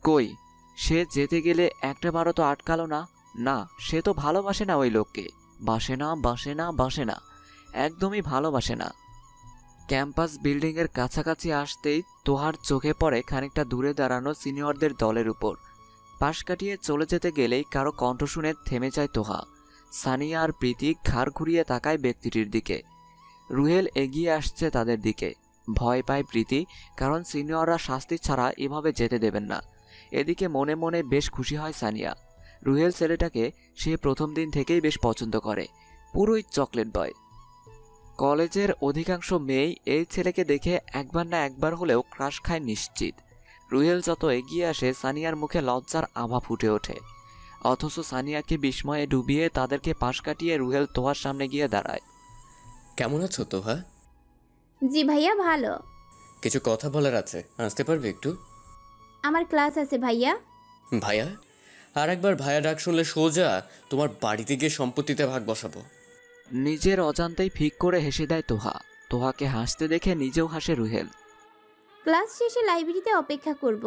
কই, সে যেতে গেলে একটা বারও তো আটকালো না। না, সে তো ভালোবাসে না ওই লোককে। বাসে না, বাসে না, বাসে না, একদমই ভালোবাসে না। ক্যাম্পাস বিল্ডিংয়ের কাছাকাছি আসতেই তোহার চোখে পড়ে খানিকটা দূরে দাঁড়ানো সিনিয়রদের দলের উপর। পাশ কাটিয়ে চলে যেতে গেলেই কারো কণ্ঠ শুনে থেমে যায় তোহা। সানিয়া আর প্রীতি ঘাড় ঘুরিয়ে তাকায় ব্যক্তিটির দিকে। রুহেল এগিয়ে আসছে তাদের দিকে। ভয় পায় প্রীতি, কারণ সিনিয়ররা শাস্তি ছাড়া এভাবে যেতে দেবেন না। এদিকে মনে মনে বেশ খুশি হয় সানিয়া। রুহেল ছেলেটাকে সে প্রথম দিন থেকেই বেশ পছন্দ করে, পুরোই চকলেট বয়। কলেজের অধিকাংশ মেয়েই এই ছেলেকে দেখে একবার না একবার হলেও ক্রাশ খায় নিশ্চিত। রুহেল যত এগিয়ে আসে সানিয়ার মুখে লজ্জার আভা ফুটে ওঠে। অথচ সানিয়াকে বিস্ময়ে ডুবিয়ে তাদেরকে পাশ কাটিয়ে রুহেল তোহার সামনে গিয়ে দাঁড়ায়। কেমন আছো তোহা? জি ভাইয়া, ভালো। কিছু কথা বলার আছে, আসতে পারবে একটু? আমার ক্লাস আছে ভাইয়া। ভাইয়া? আর একবার ভাইয়া ডাক শুনলে সোজা তোমার বাড়িতে গিয়ে সম্পত্তিতে ভাগ বসাবো। নিজের অজান্তেই ফিক করে হেসে দেয় তোহা। তোহাকে হাসতে দেখে নিজেও হাসে রুহেল। ক্লাস শেষে লাইব্রেরিতে অপেক্ষা করব।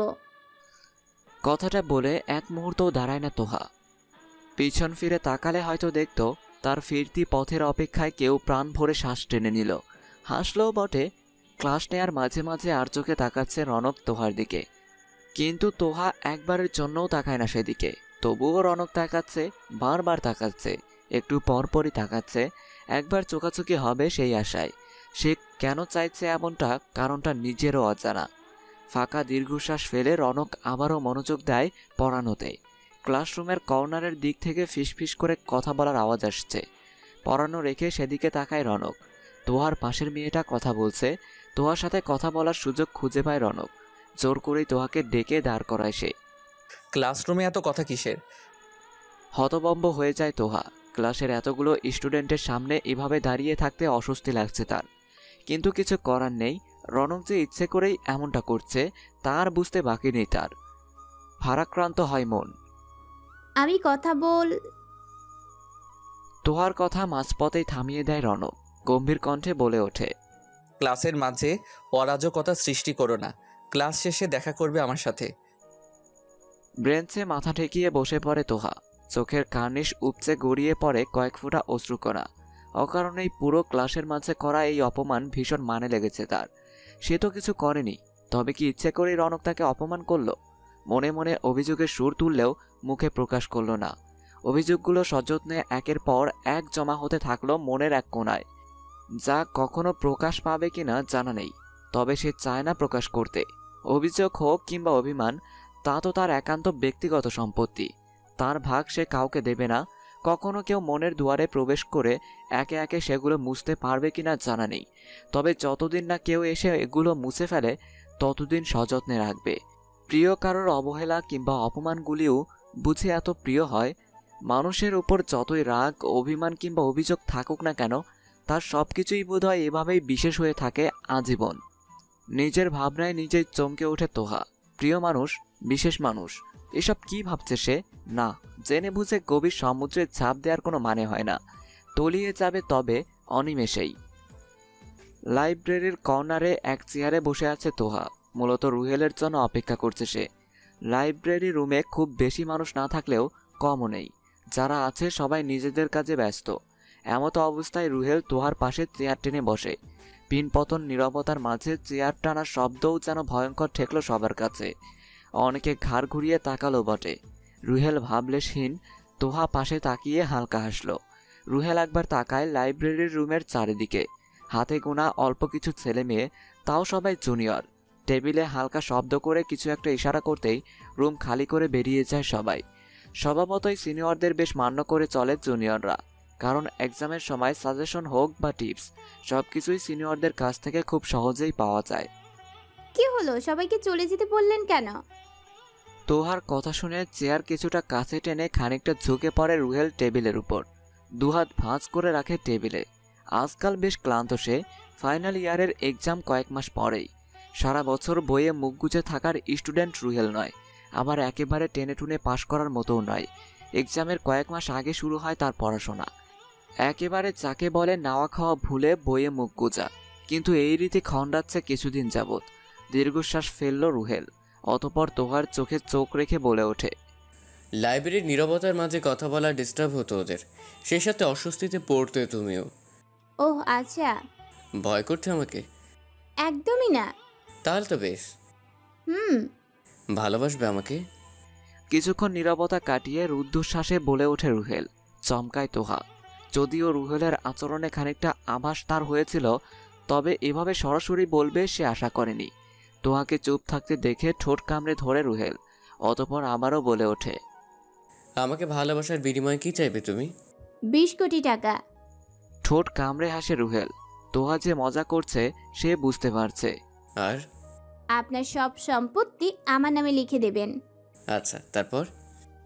কথাটা বলে এক মুহূর্তও দাঁড়ায় না তোহা। পিছন ফিরে তাকালে হয়তো দেখত তার ফিরতি পথের অপেক্ষায় কেউ প্রাণ ভরে শ্বাস টেনে নিল। হাসলেও বটে। ক্লাস নেয়ার মাঝে মাঝে আর চোখে তাকাচ্ছে রনক তোহার দিকে, কিন্তু তোহা একবারের জন্যও তাকায় না সেদিকে। তবুও রনক তাকাচ্ছে, বারবার তাকাচ্ছে, একটু পরপরই তাকাচ্ছে। একবার চোখাচোখি হবে সেই আশায়। সে কেন চাইছে এমনটা, কারণটা নিজেরও অজানা। ফাঁকা দীর্ঘশ্বাস ফেলে রনক আবারও মনোযোগ দেয় পড়ানোতে। ক্লাসরুমের কর্নারের দিক থেকে ফিসফিস করে কথা বলার আওয়াজ আসছে। পড়ানো রেখে সেদিকে তাকায় রনক। তোহার পাশের মেয়েটা কথা বলছে। তোহার সাথে কথা বলার সুযোগ খুঁজে পায় রনক। জোর করেই তোহাকে ডেকে দাঁড় করায় সে। ক্লাসরুমে এত কথা কিসের? হতভম্ব হয়ে যায় তোহা। ক্লাসের এতগুলো স্টুডেন্টের সামনে এভাবে দাঁড়িয়ে থাকতে অস্বস্তি লাগছে তার, কিন্তু কিছু করার নেই। রনক যে ইচ্ছে করেই এমনটা করছে তার বুঝতে বাকি নেই তার। ভারাক্রান্ত হয় মন। আমি কথা বল। তোহার কথা মাঝপথেই থামিয়ে দেয় রনক। গম্ভীর কণ্ঠে বলে ওঠে, ক্লাসের মাঝে অরাজকতা সৃষ্টি করো না। ক্লাস শেষে দেখা করবে আমার সাথে। ব্রেঞ্চে মাথা ঠেকিয়ে বসে পড়ে তোহা। চোখের কার্নিশ উপচে গড়িয়ে পড়ে কয়েক ফোঁটা অশ্রুকণা। অকারণেই পুরো ক্লাসের মাঝে করা এই অপমান ভীষণ মানে লেগেছে তার। সে তো কিছু করেনি, তবে কি ইচ্ছে করেই রনক তাকে অপমান করল? মনে মনে অভিযোগের সুর তুললেও মুখে প্রকাশ করল না। অভিযোগগুলো সযত্নে একের পর এক জমা হতে থাকলো মনের এক কোণায়, যা কখনো প্রকাশ পাবে কিনা জানা নেই। তবে সে চায় না প্রকাশ করতে। অভিযোগ হোক কিংবা অভিমান, তা তো তার একান্ত ব্যক্তিগত সম্পত্তি। তার ভাগ সে কাউকে দেবে না। কখনো কেউ মনের দুয়ারে প্রবেশ করে একে একে সেগুলো মুছতে পারবে কিনা জানা নেই। তবে যতদিন না কেউ এসে এগুলো মুছে ফেলে, ততদিন সযত্নে রাখবে। প্রিয় কারোর অবহেলা কিংবা অপমানগুলিও বুঝে এত প্রিয় হয়। মানুষের উপর যতই রাগ, অভিমান কিংবা অভিযোগ থাকুক না কেন, তার সব কিছুই বোধহয় এভাবেই বিশেষ হয়ে থাকে আজীবন। নিজের ভাবনায় নিজেই চমকে ওঠে তোহা। প্রিয় মানুষ, বিশেষ মানুষ, এসব কি ভাবছে সে? না, জেনে বুঝে গভীর সমুদ্রে ঝাঁপ দেওয়ার কোনো মানে হয় না। তলিয়ে যাবে তবে অনিমেষেই। লাইব্রেরির কর্নারে এক চেয়ারে বসে আছে তোহা। মূলত রুহেলের জন্য অপেক্ষা করছে সে। লাইব্রেরি রুমে খুব বেশি মানুষ না থাকলেও কমও নেই। যারা আছে সবাই নিজেদের কাজে ব্যস্ত। এমতো অবস্থায় রুহেল তোহার পাশে চেয়ার টেনে বসে। পিনপতন নীরবতার মাঝে চেয়ার টানার শব্দও যেন ভয়ঙ্কর ঠেকল সবার কাছে। অনেকে ঘাড় ঘুরিয়ে তাকালো বটে। রুহেল ভাবলেশহীন তোহা পাশে তাকিয়ে হালকা হাসল। রুহেল একবার তাকায় লাইব্রেরির রুমের চারিদিকে। হাতে গোনা অল্প কিছু ছেলে মেয়ে, তাও সবাই জুনিয়র। টেবিলে হালকা শব্দ করে কিছু একটা ইশারা করতেই রুম খালি করে বেরিয়ে যায় সবাই। স্বভাবতই সিনিয়রদের বেশ মান্য করে চলে জুনিয়ররা, কারণ এক্সামের সময় সাজেশন হোক বা টিপস, সবকিছুই সিনিয়রদের কাছ থেকে খুব সহজেই পাওয়া যায়। কি হলো, সবাইকে চলে যেতে বললেন কেন? তোহার কথা শুনে চেয়ার কিছুটা কাছে টেনে খানিকটা ঝুঁকে পড়ে রুহেল টেবিলের উপর। দুহাত ভাঁজ করে রাখে টেবিলে। আজকাল বেশ ক্লান্ত সে। ফাইনাল ইয়ারের এক্সাম কয়েক মাস পরেই। সারা বছর বইয়ে মুখ গুজে থাকার স্টুডেন্ট রুহেল নয়, আবার একেবারে টেনে টুনে পাশ করার মতোও নয়। এক্সামের কয়েক মাস আগে শুরু হয় তার পড়াশোনা। একেবারে যাকে বলে নাওয়া খাওয়া ভুলে বইয়ে মুখ গুজা। কিন্তু এই রীতি খণ্ডাচ্ছে কিছুদিন যাবৎ। দীর্ঘশ্বাস ফেলল রুহেল। অতপর তোহার চোখে চোখ রেখে বলে ওঠে, লাইব্রেরির নীরবতার মাঝে কথা বলা ডিস্টার্ব হতো ওদের, সেই সাথে অস্বস্তিতে পড়তে তুমিও। ওহ আচ্ছা। ভয় করছে আমাকে? একদমই না। তাহলে তো বেশ। হুম। ভালোবাসবে আমাকে? কিছুক্ষণ নীরবতা কাটিয়ে রুদ্ধশ্বাসে বলে ওঠে রুহেল। চমকায় তোহা। যদিও রুহেলের আচরণে খানিকটা আভাস তার হয়েছিল, তবে এভাবে সরাসরি বলবে সে আশা করেনি। তোহাকে চুপ থাকতে দেখে ঠোঁট কামড়ে ধরে রুহেল। অতপর আবারও বলে ওঠে, আমাকে ভালোবাসার বিনিময়ে কি চাইবে তুমি? 20 কোটি টাকা। ঠোঁট কামড়ে হাসে রুহেল। তোহা যে মজা করছে সে বুঝতে পারছে। আর? আপনার সব সম্পত্তি আমার নামে লিখে দেবেন। আচ্ছা, তারপর?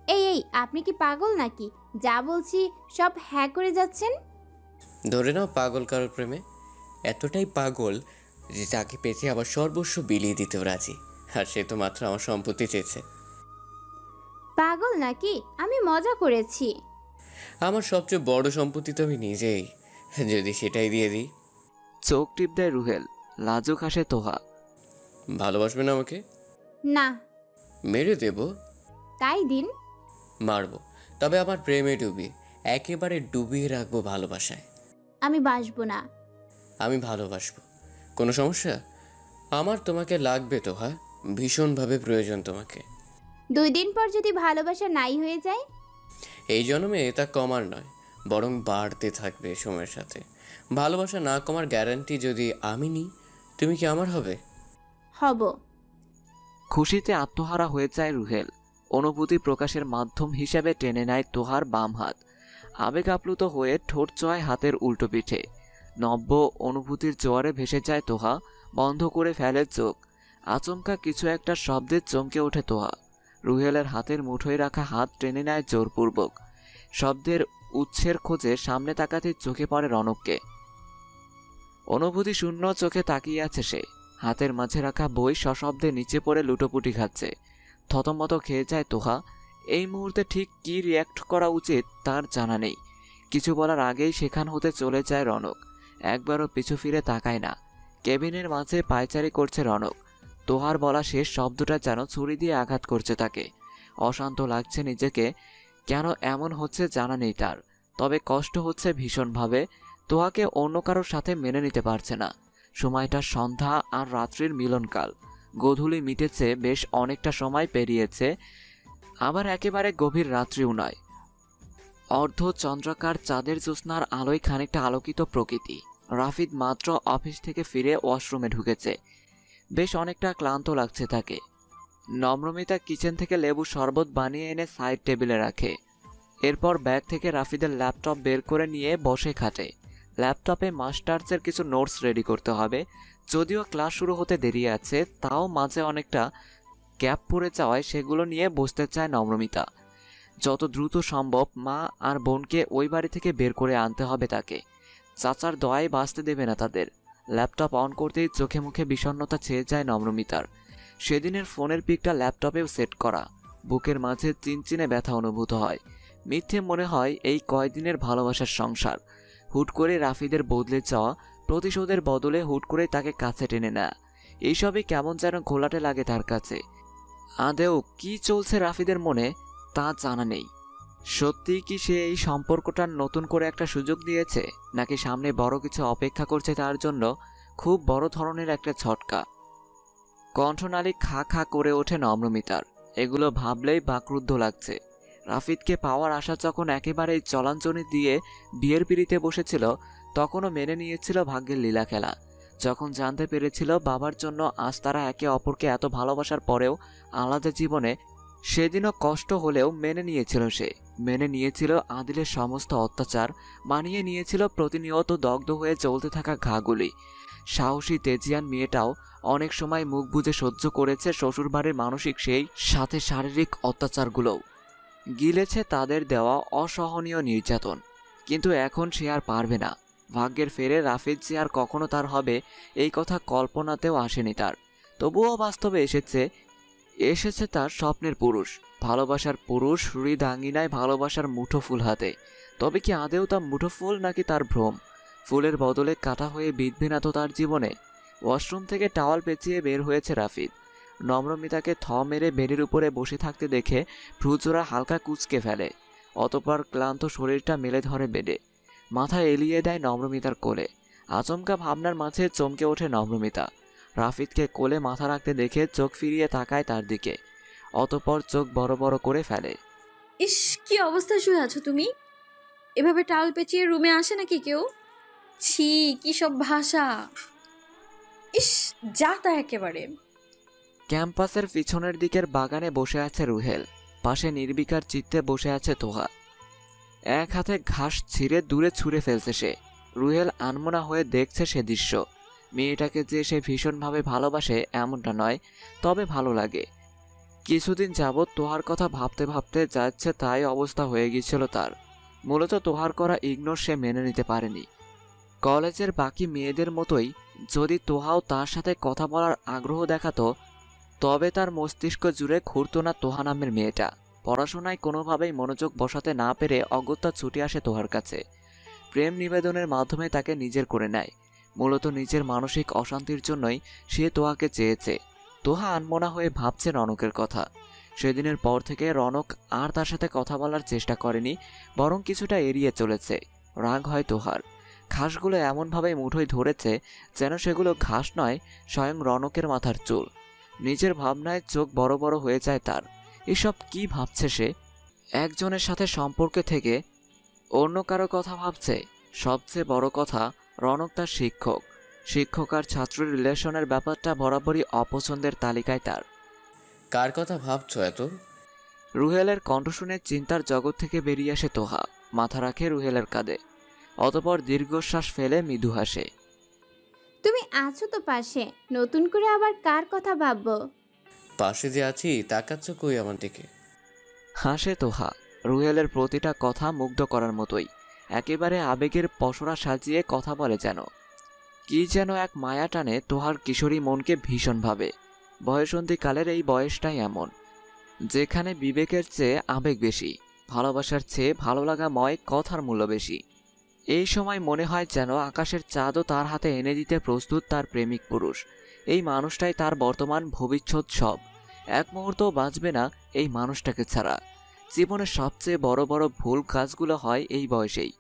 এই আপনি কি পাগল নাকি? যা বলছি সব হ্যাঁ করে যাচ্ছেন। ধরে নাও পাগল কারোর প্রেমে। এতটাই পাগল যে তাকে পেতে আবার সর্বস্ব বিলিয়ে দিতেও রাজি। আর সে তো মাত্র আমার সম্পত্তি চেয়েছে। পাগল নাকি? আমি মজা করেছি। আমার সবচেয়ে বড় সম্পত্তি তো আমি নিজেই, যদি সেটাই দিয়ে দিই। চোখ টিপ দেয় রুহেল। লাজুক হাসে তোহা। ভালোবাসবে না আমাকে? না। মেরে দেব। তাই দিন। মারবো, তবে আমার প্রেমে একেবারে ডুবিয়ে রাখবো ভালোবাসায়। আমি বাসবো না। আমি ভালোবাসবো। কোনো সমস্যা? আমার তোমাকে লাগবে তো, হ্যাঁ, ভীষণভাবে প্রয়োজন তোমাকে। 2 দিন পর যদি ভালোবাসা নাই হয়ে যায়? এই জন্মে তা কমার নয়, বরং বাড়তে থাকবে সময়ের সাথে। ভালোবাসা না কমার গ্যারান্টি যদি আমি নিই, তুমি কি আমার হবে? হব। খুশিতে আত্মহারা হয়ে যায় রুহেল। অনুভূতি প্রকাশের মাধ্যম হিসেবে টেনে নেয় তোহার বাম হাত। আবেগ আপ্লুত হয়ে ঠোঁট চোয়ায় হাতের উল্টো পিঠে। নব্য অনুভূতির জোয়ারে ভেসে যায় তোহা। বন্ধ করে ফেলে চোখ। আচমকা কিছু একটা শব্দে চমকে ওঠে তোহা। রুহেলের হাতের মুঠোয় রাখা হাত টেনে নেয় জোরপূর্বক। শব্দের উৎসের খোঁজে সামনে তাকাতে চোখে পড়ে রণককে। অনুভূতি শূন্য চোখে তাকিয়ে আছে সে। হাতের মাঝে রাখা বই সশব্দে নিচে পড়ে লুটোপুটি খাচ্ছে। থতমত খেয়ে যায় তোহা। এই মুহূর্তে ঠিক কী রিয়্যাক্ট করা উচিত তার জানা নেই। কিছু বলার আগেই সেখান হতে চলে যায় রণক। একবারও পিছু ফিরে তাকায় না। কেবিনের মাঝে পায়চারি করছে রণক। তোহার বলা শেষ শব্দটা যেন ছুরি দিয়ে আঘাত করছে তাকে। অশান্ত লাগছে নিজেকে। কেন এমন হচ্ছে জানা নেই তার, তবে কষ্ট হচ্ছে ভীষণভাবে। তোহাকে অন্য কারোর সাথে মেনে নিতে পারছে না। সময়টা সন্ধ্যা আর রাত্রির মিলনকাল। গোধূলি মিটেছে, বেশ অনেকটা সময় পেরিয়েছে। আবার একেবারে গভীর রাত্রিও নয়। অর্ধ চন্দ্রাকার চাঁদের জ্যোৎস্নার আলোয় খানিকটা আলোকিত প্রকৃতি। রাফিদ মাত্র অফিস থেকে ফিরে ওয়াশরুমে ঢুকেছে। বেশ অনেকটা ক্লান্ত লাগছে তাকে। নম্রমিতা কিচেন থেকে লেবু শরবত বানিয়ে এনে সাইড টেবিলে রাখে। এরপর ব্যাগ থেকে রাফিদের ল্যাপটপ বের করে নিয়ে বসে খাটে। ল্যাপটপে মাস্টার্সের কিছু নোটস রেডি করতে হবে। যদিও ক্লাস শুরু হতে দেরি আছে, তাও মাঝে অনেকটা গ্যাপ পড়ে যাওয়ায় সেগুলো নিয়ে বসতে চায় নম্রমিতা। যত দ্রুত সম্ভব মা আর বোনকে ওই বাড়ি থেকে বের করে আনতে হবে তাকে। চাচার দয়ায় বাঁচতে দেবে না তাদের। ল্যাপটপ অন করতেই চোখে মুখে বিষণ্ণতা ছেয়ে যায় নম্রমিতার। সেদিনের ফোনের পিকটা ল্যাপটপেও সেট করা। বুকের মাঝে চিনচিনে ব্যথা অনুভূত হয়। মিথ্যে মনে হয় এই কয়দিনের ভালোবাসার সংসার। হুট করে রাফিদের বদলে যাওয়া, প্রতিশোধের বদলে হুট করে তাকে কাছে টেনে নেয়া, এইসবই কেমন যেন ঘোলাটে লাগে তার কাছে। আদেও কি চলছে রাফিদের মনে তা জানা নেই। সত্যি কি সে এই সম্পর্কটার নতুন করে একটা সুযোগ দিয়েছে, নাকি সামনে বড় কিছু অপেক্ষা করছে তার জন্য, খুব বড় ধরনের একটা ঝটকা। কণ্ঠনালী খা খা করে ওঠে নম্রমিতার। এগুলো ভাবলেই বাকরুদ্ধ লাগছে। রাফিদকে পাওয়ার আশা যখন একেবারেই চলাঞ্চনি দিয়ে বিয়ের পিড়িতে বসেছিল, তখনও মেনে নিয়েছিল ভাগ্যের লীলা খেলা। যখন জানতে পেরেছিল বাবার জন্য আজ তারা একে অপরকে এত ভালোবাসার পরেও আলাদা জীবনে, সেদিনও কষ্ট হলেও মেনে নিয়েছিল সে। মেনে নিয়েছিল আদিলের সমস্ত অত্যাচার, মানিয়ে নিয়েছিল প্রতিনিয়ত দগ্ধ হয়ে চলতে থাকা ঘাগুলি। সাহসী তেজিয়ান মেয়েটাও অনেক সময় মুখ বুজে সহ্য করেছে শ্বশুরবাড়ির মানসিক সেই সাথে শারীরিক অত্যাচারগুলোও। গিলেছে তাদের দেওয়া অসহনীয় নির্যাতন। কিন্তু এখন সে আর পারবে না। ভাগ্যের ফেরে রাফিদ যে আর কখনো তার হবে এই কথা কল্পনাতেও আসেনি তার। তবুও বাস্তবে এসেছে তার স্বপ্নের পুরুষ, ভালোবাসার পুরুষ, হৃদাঙ্গিনায় ভালোবাসার মুঠোফুল হাতে। তবে কি আদেও তা মুঠোফুল নাকি তার ভ্রম? ফুলের বদলে কাটা হয়ে বিঁধবে না তো তার জীবনে। ওয়াশরুম থেকে টাওয়াল পেঁচিয়ে বের হয়েছে রাফিদ। নম্রমিতাকে থ মেরে বেডের উপরে বসে থাকতে দেখে ভ্রুজোড়া হালকা কুঁচকে ফেলে। অতঃপর ক্লান্ত শরীরটা মেলে ধরে বেডে, মাথা এলিয়ে দেয় নম্রমিতার কোলে। আচমকা ভাবনার মাঝে চমকে ওঠে নম্রমিতা। রাফিদকে কোলে মাথা রাখতে দেখে চোখ ফিরিয়ে তাকায় তার দিকে, অতঃপর চোখ বড় বড় করে ফেলে। ইস, কি অবস্থায় শুয়ে আছো তুমি? এভাবে টাওয়াল পেঁচিয়ে রুমে আসে নাকি কেউ? ছি, কি সব ভাষা! ইস, যা তা একেবারে। ক্যাম্পাসের পিছনের দিকের বাগানে বসে আছে রুহেল, পাশে নির্বিকার চিত্তে বসে আছে তোহা। এক হাতে ঘাস ছিঁড়ে দূরে ছুঁড়ে ফেলছে সে। রুহেল আনমনা হয়ে দেখছে সে দৃশ্য। মেয়েটাকে যে সে ভীষণভাবে ভালোবাসে এমনটা নয়, তবে ভালো লাগে। কিছুদিন যাবৎ তোহার কথা ভাবতে ভাবতে যাচ্ছে তাই অবস্থা হয়ে গিয়েছিল তার। মূলত তোহার করা ইগনোর সে মেনে নিতে পারেনি। কলেজের বাকি মেয়েদের মতোই যদি তোহাও তার সাথে কথা বলার আগ্রহ দেখাতো, তবে তার মস্তিষ্ক জুড়ে ঘুরতো না তোহা নামের মেয়েটা। পড়াশোনায় কোনোভাবেই মনোযোগ বসাতে না পেরে অগত্যা ছুটে আসে তোহার কাছে। প্রেম নিবেদনের মাধ্যমে তাকে নিজের করে নেয়। মূলত নিজের মানসিক অশান্তির জন্যই সে তোহাকে চেয়েছে। তোহা আনমনা হয়ে ভাবছে রনকের কথা। সেদিনের পর থেকে রনক আর তার সাথে কথা বলার চেষ্টা করেনি, বরং কিছুটা এড়িয়ে চলেছে। রাগ হয় তোহার। ঘাসগুলো এমনভাবে মুঠোয় ধরেছে যেন সেগুলো ঘাস নয়, স্বয়ং রনকের মাথার চুল। নিজের ভাবনায় চোখ বড় বড় হয়ে যায় তার। এসব কি ভাবছে সে? একজনের সাথে সম্পর্কে থেকে অন্য কারো কথা ভাবছে। সবচেয়ে বড় কথা, রনক তার শিক্ষক। শিক্ষক আর ছাত্রের রিলেশনের ব্যাপারটা বরাবরই অপছন্দের তালিকায় তার। কার কথা ভাবছো এত? রুহেলের কণ্ঠ শুনে চিন্তার জগৎ থেকে বেরিয়ে আসে তোহা, মাথা রাখে রুহেলের কাঁধে। অতঃপর দীর্ঘশ্বাস ফেলে মৃদু হাসে। তুমি আছো তো পাশে, নতুন করে আবার কার কথা ভাববো? পাশে যে আছি, তাকাচ্ছ কই আমার দিকে? হাসে তোহা, রুহেলের প্রতিটা কথা মুগ্ধ করার মতোই। একেবারে আবেগের পসরা সাজিয়ে কথা বলে যেন। কি যেন এক মায়া টানে তোহার কিশোরী মনকে ভীষণভাবে। বয়সন্ধিকালের এই বয়সটাই এমন, যেখানে বিবেকের চেয়ে আবেগ বেশি, ভালোবাসার চেয়ে ভালো লাগাময় কথার মূল্য বেশি। এই সময় মনে হয় যেন আকাশের চাঁদও তার হাতে এনে দিতে প্রস্তুত তার প্রেমিক পুরুষ। এই মানুষটাই তার বর্তমান ভবিষ্যৎ সব। এক মুহূর্তও বাঁচবে না এই মানুষটাকে ছাড়া। জীবনের সবচেয়ে বড় বড় ভুল কাজগুলো হয় এই বয়সেই,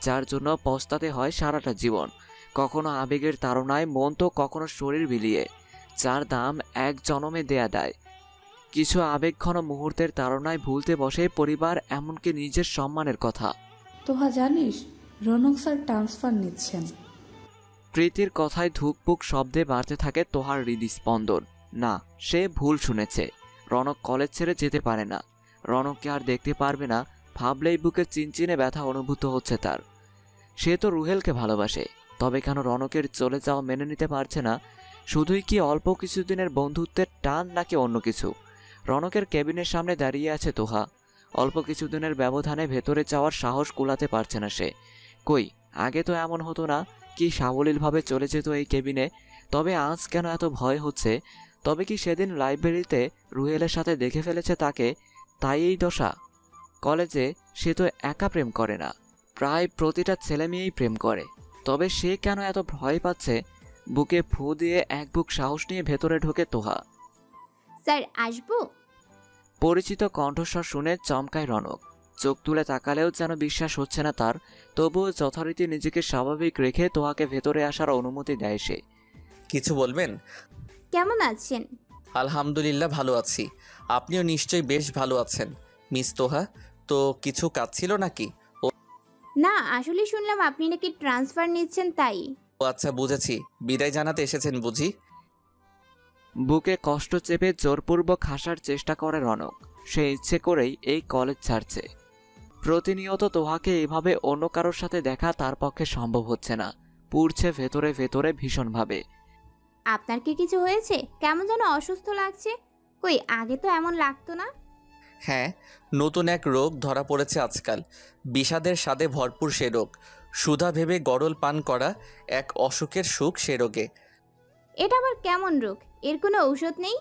যার জন্য পস্তাতে হয় সারাটা জীবন। কখনো আবেগের তাড়নায় মন তো কখনো শরীর বিলিয়ে, যার দাম এক জনমে দেয়া দেয়। কিছু আবেগঘন মুহূর্তের তাড়নায় ভুলতে বসে পরিবার, এমনকি নিজের সম্মানের কথা। তোহা জানিস, রনক স্যার ট্রান্সফার নিচ্ছেন। প্রীতির কথায় ধুকপুক শব্দে বাড়তে থাকে তোহার হৃদস্পন্দন। না, সে ভুল শুনেছে। রনক কলেজ ছেড়ে যেতে পারে না। রনককে আর দেখতে পারবে না, ভাবলেই বুকে চিনচিনে ব্যথা অনুভূত হচ্ছে তার। সে তো রুহেলকে ভালোবাসে, তবে কেন রনকের চলে যাওয়া মেনে নিতে পারছে না? শুধুই কি অল্প কিছুদিনের বন্ধুত্বের টান, নাকি অন্য কিছু? রনকের কেবিনের সামনে দাঁড়িয়ে আছে তোহা। অল্প কিছুদিনের ব্যবধানে ভেতরে যাওয়ার সাহস কুলাতে পারছে না সে। কই, আগে তো এমন হতো না, কি সাবলীলভাবে চলে যেত এই কেবিনে। তবে আজ কেন এত ভয় হচ্ছে? তবে কি সেদিন লাইব্রেরিতে রুহেলের সাথে দেখে ফেলেছে তাকে, তাই এই দশা? কলেজে সে তো একা প্রেম করে না, প্রায় প্রতিটা ছেলে মেয়েই প্রেম করে। তবে সে কেন এত ভয় পাচ্ছে? বুকে ফু দিয়ে এক বুক সাহস নিয়ে ভেতরে ঢোকে তোহা। স্যার, আসবো? পরিচিত কণ্ঠস্বর শুনে চমকায় রনক। চোখ তুলে তাকালেও যেন বিশ্বাস হচ্ছে না তার। তবুও যথারীতি নিজেকে স্বাভাবিক রেখে তোহাকে ভেতরে আসার অনুমতি দেয় সে। কিছু বলবেন? কেমন আছেন? আলহামদুলিল্লাহ ভালো আছি। আপনিও নিশ্চয়ই বেশ ভালো আছেন মিস তোহা। তো কিছু কাজ ছিল নাকি? না, আসলে শুনলাম আপনি নাকি ট্রান্সফার নিচ্ছেন, তাই। ও আচ্ছা, বুঝেছি। বিদায় জানাতে এসেছেন বুঝি? বুকে কষ্ট চেপে জোরপূর্বক হাসার চেষ্টা করে রনক। সে ইচ্ছে করেই এই কলেজ ছাড়ছে। প্রতিনিয়ত তোহাকে এভাবে অন্য কারোর সাথে দেখা তার পক্ষে সম্ভব হচ্ছে না। পুড়ছে ভেতরে ভেতরে ভীষণভাবে। আপনার কি কিছু হয়েছে? কেমন যেন অসুস্থ লাগছে। কই, আগে তো এমন লাগতো না। হ্যাঁ, নতুন এক রোগ ধরা পড়েছে আজকাল। বিষাদের স্বাদে ভরপুর সে রোগ। সুধা ভেবে গরল পান করা এক অসুখের সুখ সে রোগে। এটা আবার কেমন রোগ? এর কোনো ঔষধ নেই?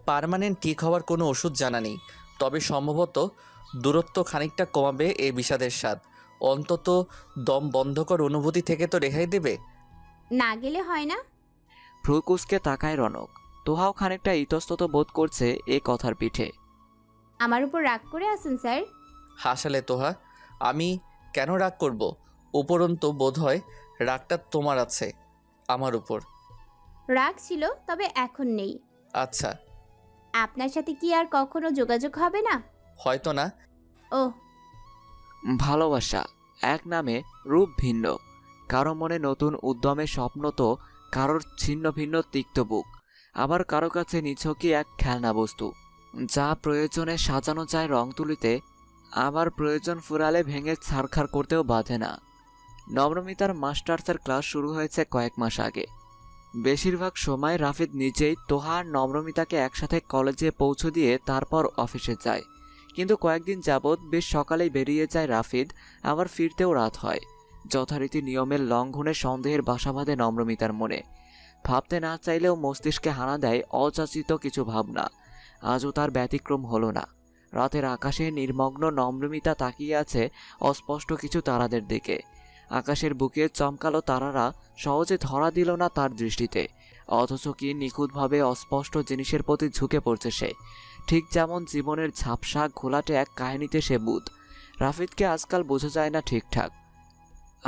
পার্মানেন্ট ঠিক হওয়ার কোনো ওষুধ জানা নেই, তবে সম্ভবত দূরত্ব খানিকটা কমাবে এই বিষাদের স্বাদ। অন্তত দম বন্ধকর অনুভূতি থেকে তো রেহাই দেবে। না গেলে হয় না? ভ্রুকুসকে তাকায় রনক। তোহাও খানিকটা ইতস্তত বোধ করছে এ কথার পিঠে। আমার উপর রাগ করে আছেন স্যার? হাসালে তোহা, আমি কেন রাগ করব? উপরন্তু বোধ হয় রাগটা তোমার আছে আমার উপর। রাগ ছিল, তবে এখন নেই। আচ্ছা। আপনার সাথে কি আর কখনো যোগাযোগ হবে না? হয়তো না। ও, ভালোবাসা এক নামে রূপ ভিন্ন। কারো মনে নতুন উদ্যমের স্বপ্ন তো কারোর ছিন্ন ভিন্ন তিক্ত বুক, আবার কারো কাছে নিছকই এক খেলনা বস্তু যা প্রয়োজনে সাজানো যায় রং তুলিতে, আবার প্রয়োজন ফুরালে ভেঙে ছারখার করতেও বাধে না। নবনমিতার মাস্টার্সের ক্লাস শুরু হয়েছে কয়েক মাস আগে। বেশিরভাগ সময় রাফিদ নিজেই তোহা আর নবনমিতাকে একসাথে কলেজে পৌঁছে দিয়ে তারপর অফিসে যায়। কিন্তু কয়েকদিন যাবৎ বেশ সকালেই বেরিয়ে যায় রাফিদ, আবার ফিরতেও রাত হয়। যথারীতি নিয়মের লঙ্ঘনে সন্দেহের বাসা বাঁধে নবনমিতার মনে। ভাবতে না চাইলেও মস্তিষ্কে হানা দেয় অযাচিত কিছু ভাবনা। আজও তার ব্যতিক্রম হলো না। রাতের আকাশে নির্মগ্ন নবনমিতা তাকিয়ে আছে অস্পষ্ট কিছু তারাদের দিকে। আকাশের বুকে চমকালো তারারা সহজে ধরা দিল না তার দৃষ্টিতে, অথচ কি নিখুঁতভাবে অস্পষ্ট জিনিসের প্রতি ঝুঁকে পড়ছে সে। ঠিক যেমন জীবনের ঝাপসা ঘোলাটে এক কাহিনীতে সে বুঁদ। রাফিদকে আজকাল বোঝা যায় না ঠিকঠাক।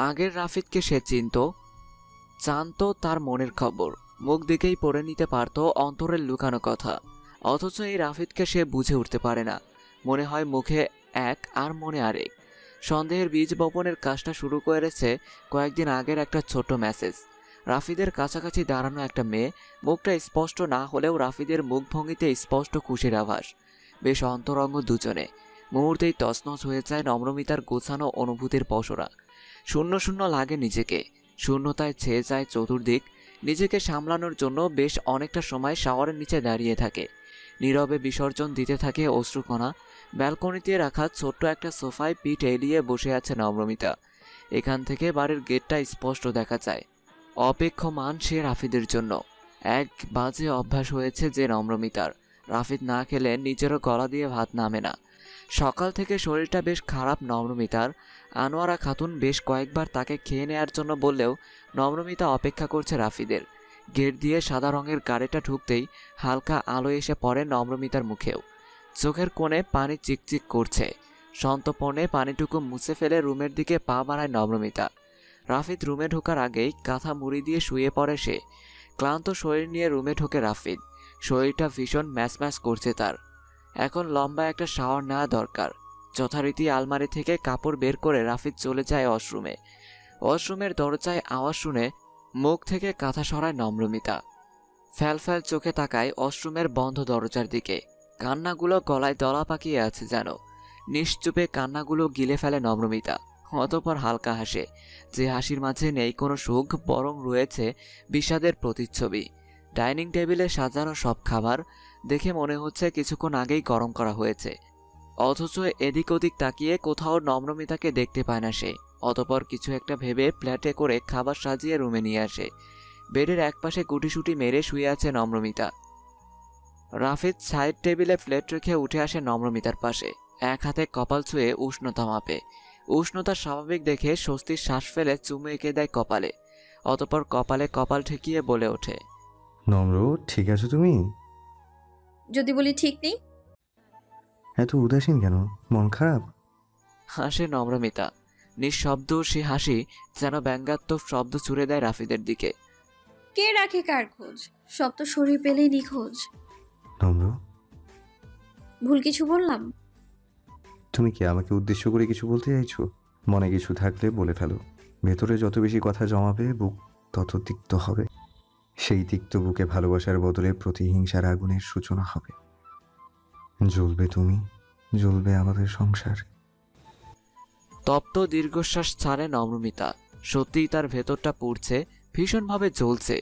আগের রাফিদকে সে জানতো তার মনের খবর, মুখ দিকেই পড়ে নিতে পারত অন্তরের লুকানো কথা। অথচ এই রাফিদকে সে বুঝে উঠতে পারে না। মনে হয় মুখে এক আর মনে আরেক। সন্দেহের বীজ বপনের কাজটা শুরু করেছে কয়েকদিন আগের একটা ছোট মেসেজ। রাফিদের কাছাকাছি দাঁড়ানো একটা মেয়ে, মুখটা স্পষ্ট না হলেও রাফিদের মুখভঙ্গিতে স্পষ্ট খুশির আভাস। বেশ অন্তরঙ্গ দুজনে। মুহূর্তেই তছনছ হয়ে যায় নবনমিতার গোছানো অনুভূতির পসরা। শূন্য শূন্য লাগে নিজেকে, শূন্যতায় ছেয়ে যায় চতুর্দিক। নিজেকে সামলানোর জন্য বেশ অনেকটা সময় শাওয়ারের নিচে দাঁড়িয়ে থাকে। নীরবে বিসর্জন দিতে থাকে অশ্রুকণা। ব্যালকনিতে রাখা ছোট্ট একটা সোফায় পিঠ এলিয়ে বসে আছে নবনমিতা। এখান থেকে বাড়ির গেটটা স্পষ্ট দেখা যায়। অপেক্ষমান সে রাফিদের জন্য। এক বাজে অভ্যাস হয়েছে যে নবনমিতার। রাফিদ না খেলে নিজেরও গলা দিয়ে ভাত নামে না। সকাল থেকে শরীরটা বেশ খারাপ নবনমিতার। আনোয়ারা খাতুন বেশ কয়েকবার তাকে খেয়ে নেয়ার জন্য বললেও নবনমিতা অপেক্ষা করছে রাফিদের। গেট দিয়ে সাদা রঙের গাড়িটা ঢুকতেই হালকা আলো এসে পড়ে নবনমিতার মুখেও। চোখের কোণে পানি চিকচিক করছে। সন্তর্পণে পানিটুকু মুছে ফেলে রুমের দিকে পা বাড়ায় নবনমিতা। রাফিদ রুমে ঢোকার আগেই কাঁথা মুড়ি দিয়ে শুয়ে পড়ে সে। ক্লান্ত শরীর নিয়ে রুমে ঢোকে রাফিদ। শরীরটা ভীষণ ম্যাচম্যাচ করছে তার। এখন লম্বা একটা শাওয়ার নেওয়া দরকার। যথারীতি আলমারি থেকে কাপড় বের করে রাফিদ চলে যায় ওয়াশরুমে। ওয়াশরুমের দরজায় আওয়াজ শুনে মুখ থেকে কাঁথা সরায় নবনমিতা। ফ্যাল চোখে তাকায় ওয়াশরুমের বন্ধ দরজার দিকে। কান্নাগুলো গলায় দলা পাকিয়ে আছে যেন। নিশ্চুপে কান্নাগুলো গিলে ফেলে নবনমিতা। অতঃপর হালকা হাসে, যে হাসির মাঝে নেই কোনো সুখ, বরং রয়েছে বিষাদের প্রতিচ্ছবি। ডাইনিং টেবিলে সাজানো সব খাবার দেখে মনে হচ্ছে কিছুক্ষণ আগেই গরম করা হয়েছে। অথচ এদিক ওদিক তাকিয়ে কোথাও নবনমিতাকে দেখতে পায় না সে। অতঃপর কিছু একটা ভেবে প্লেটে করে খাবার সাজিয়ে রুমে নিয়ে আসে। বেডের একপাশে গুটিসুটি মেরে শুয়ে আছে নবনমিতা। রাফিদ সাইড টেবিলে প্লেট রেখে উঠে আসে নবনমিতার পাশে। এক হাতে কপাল ছুঁয়ে উষ্ণতা মাপে। উষ্ণতা স্বাভাবিক দেখে স্বস্তির শ্বাস ফেলে চুমু এঁকে দেয় কপালে। অতঃপর কপালে কপাল ঠেকিয়ে বলে ওঠে, নম্র, ঠিক আছো তুমি? যদি বলি ঠিক নেই? এত উদাসীন কেন? মন খারাপ? হাসে নবনমিতা। নিঃশব্দ সে হাসি যেন ব্যঙ্গাত্মক শব্দ ছুড়ে দেয় রাফিদের দিকে। কে রাখে কার খোঁজ? সব তো শরীর পেলেই নিখোঁজ। নম্র, ভুল কিছু বললাম? তুমি কি আমাকে উদ্দেশ্য করে কিছু বলতে চাইছো? মনে কিছু থাকলে বলে ফেলো। ভেতরে যত বেশি কথা জমাবে, বুক তত তিক্ত হবে। সেই তিক্ত বুকে ভালোবাসার বদলে প্রতিহিংসার আগুনের সূচনা হবে। জ্বলবে তুমি, জ্বলবে আমাদের সংসার। তপ্ত দীর্ঘশ্বাস ছাড়ে নবনমিতা। সত্যিই তার ভেতরটা পুড়ছে, ভীষণভাবে জ্বলছে।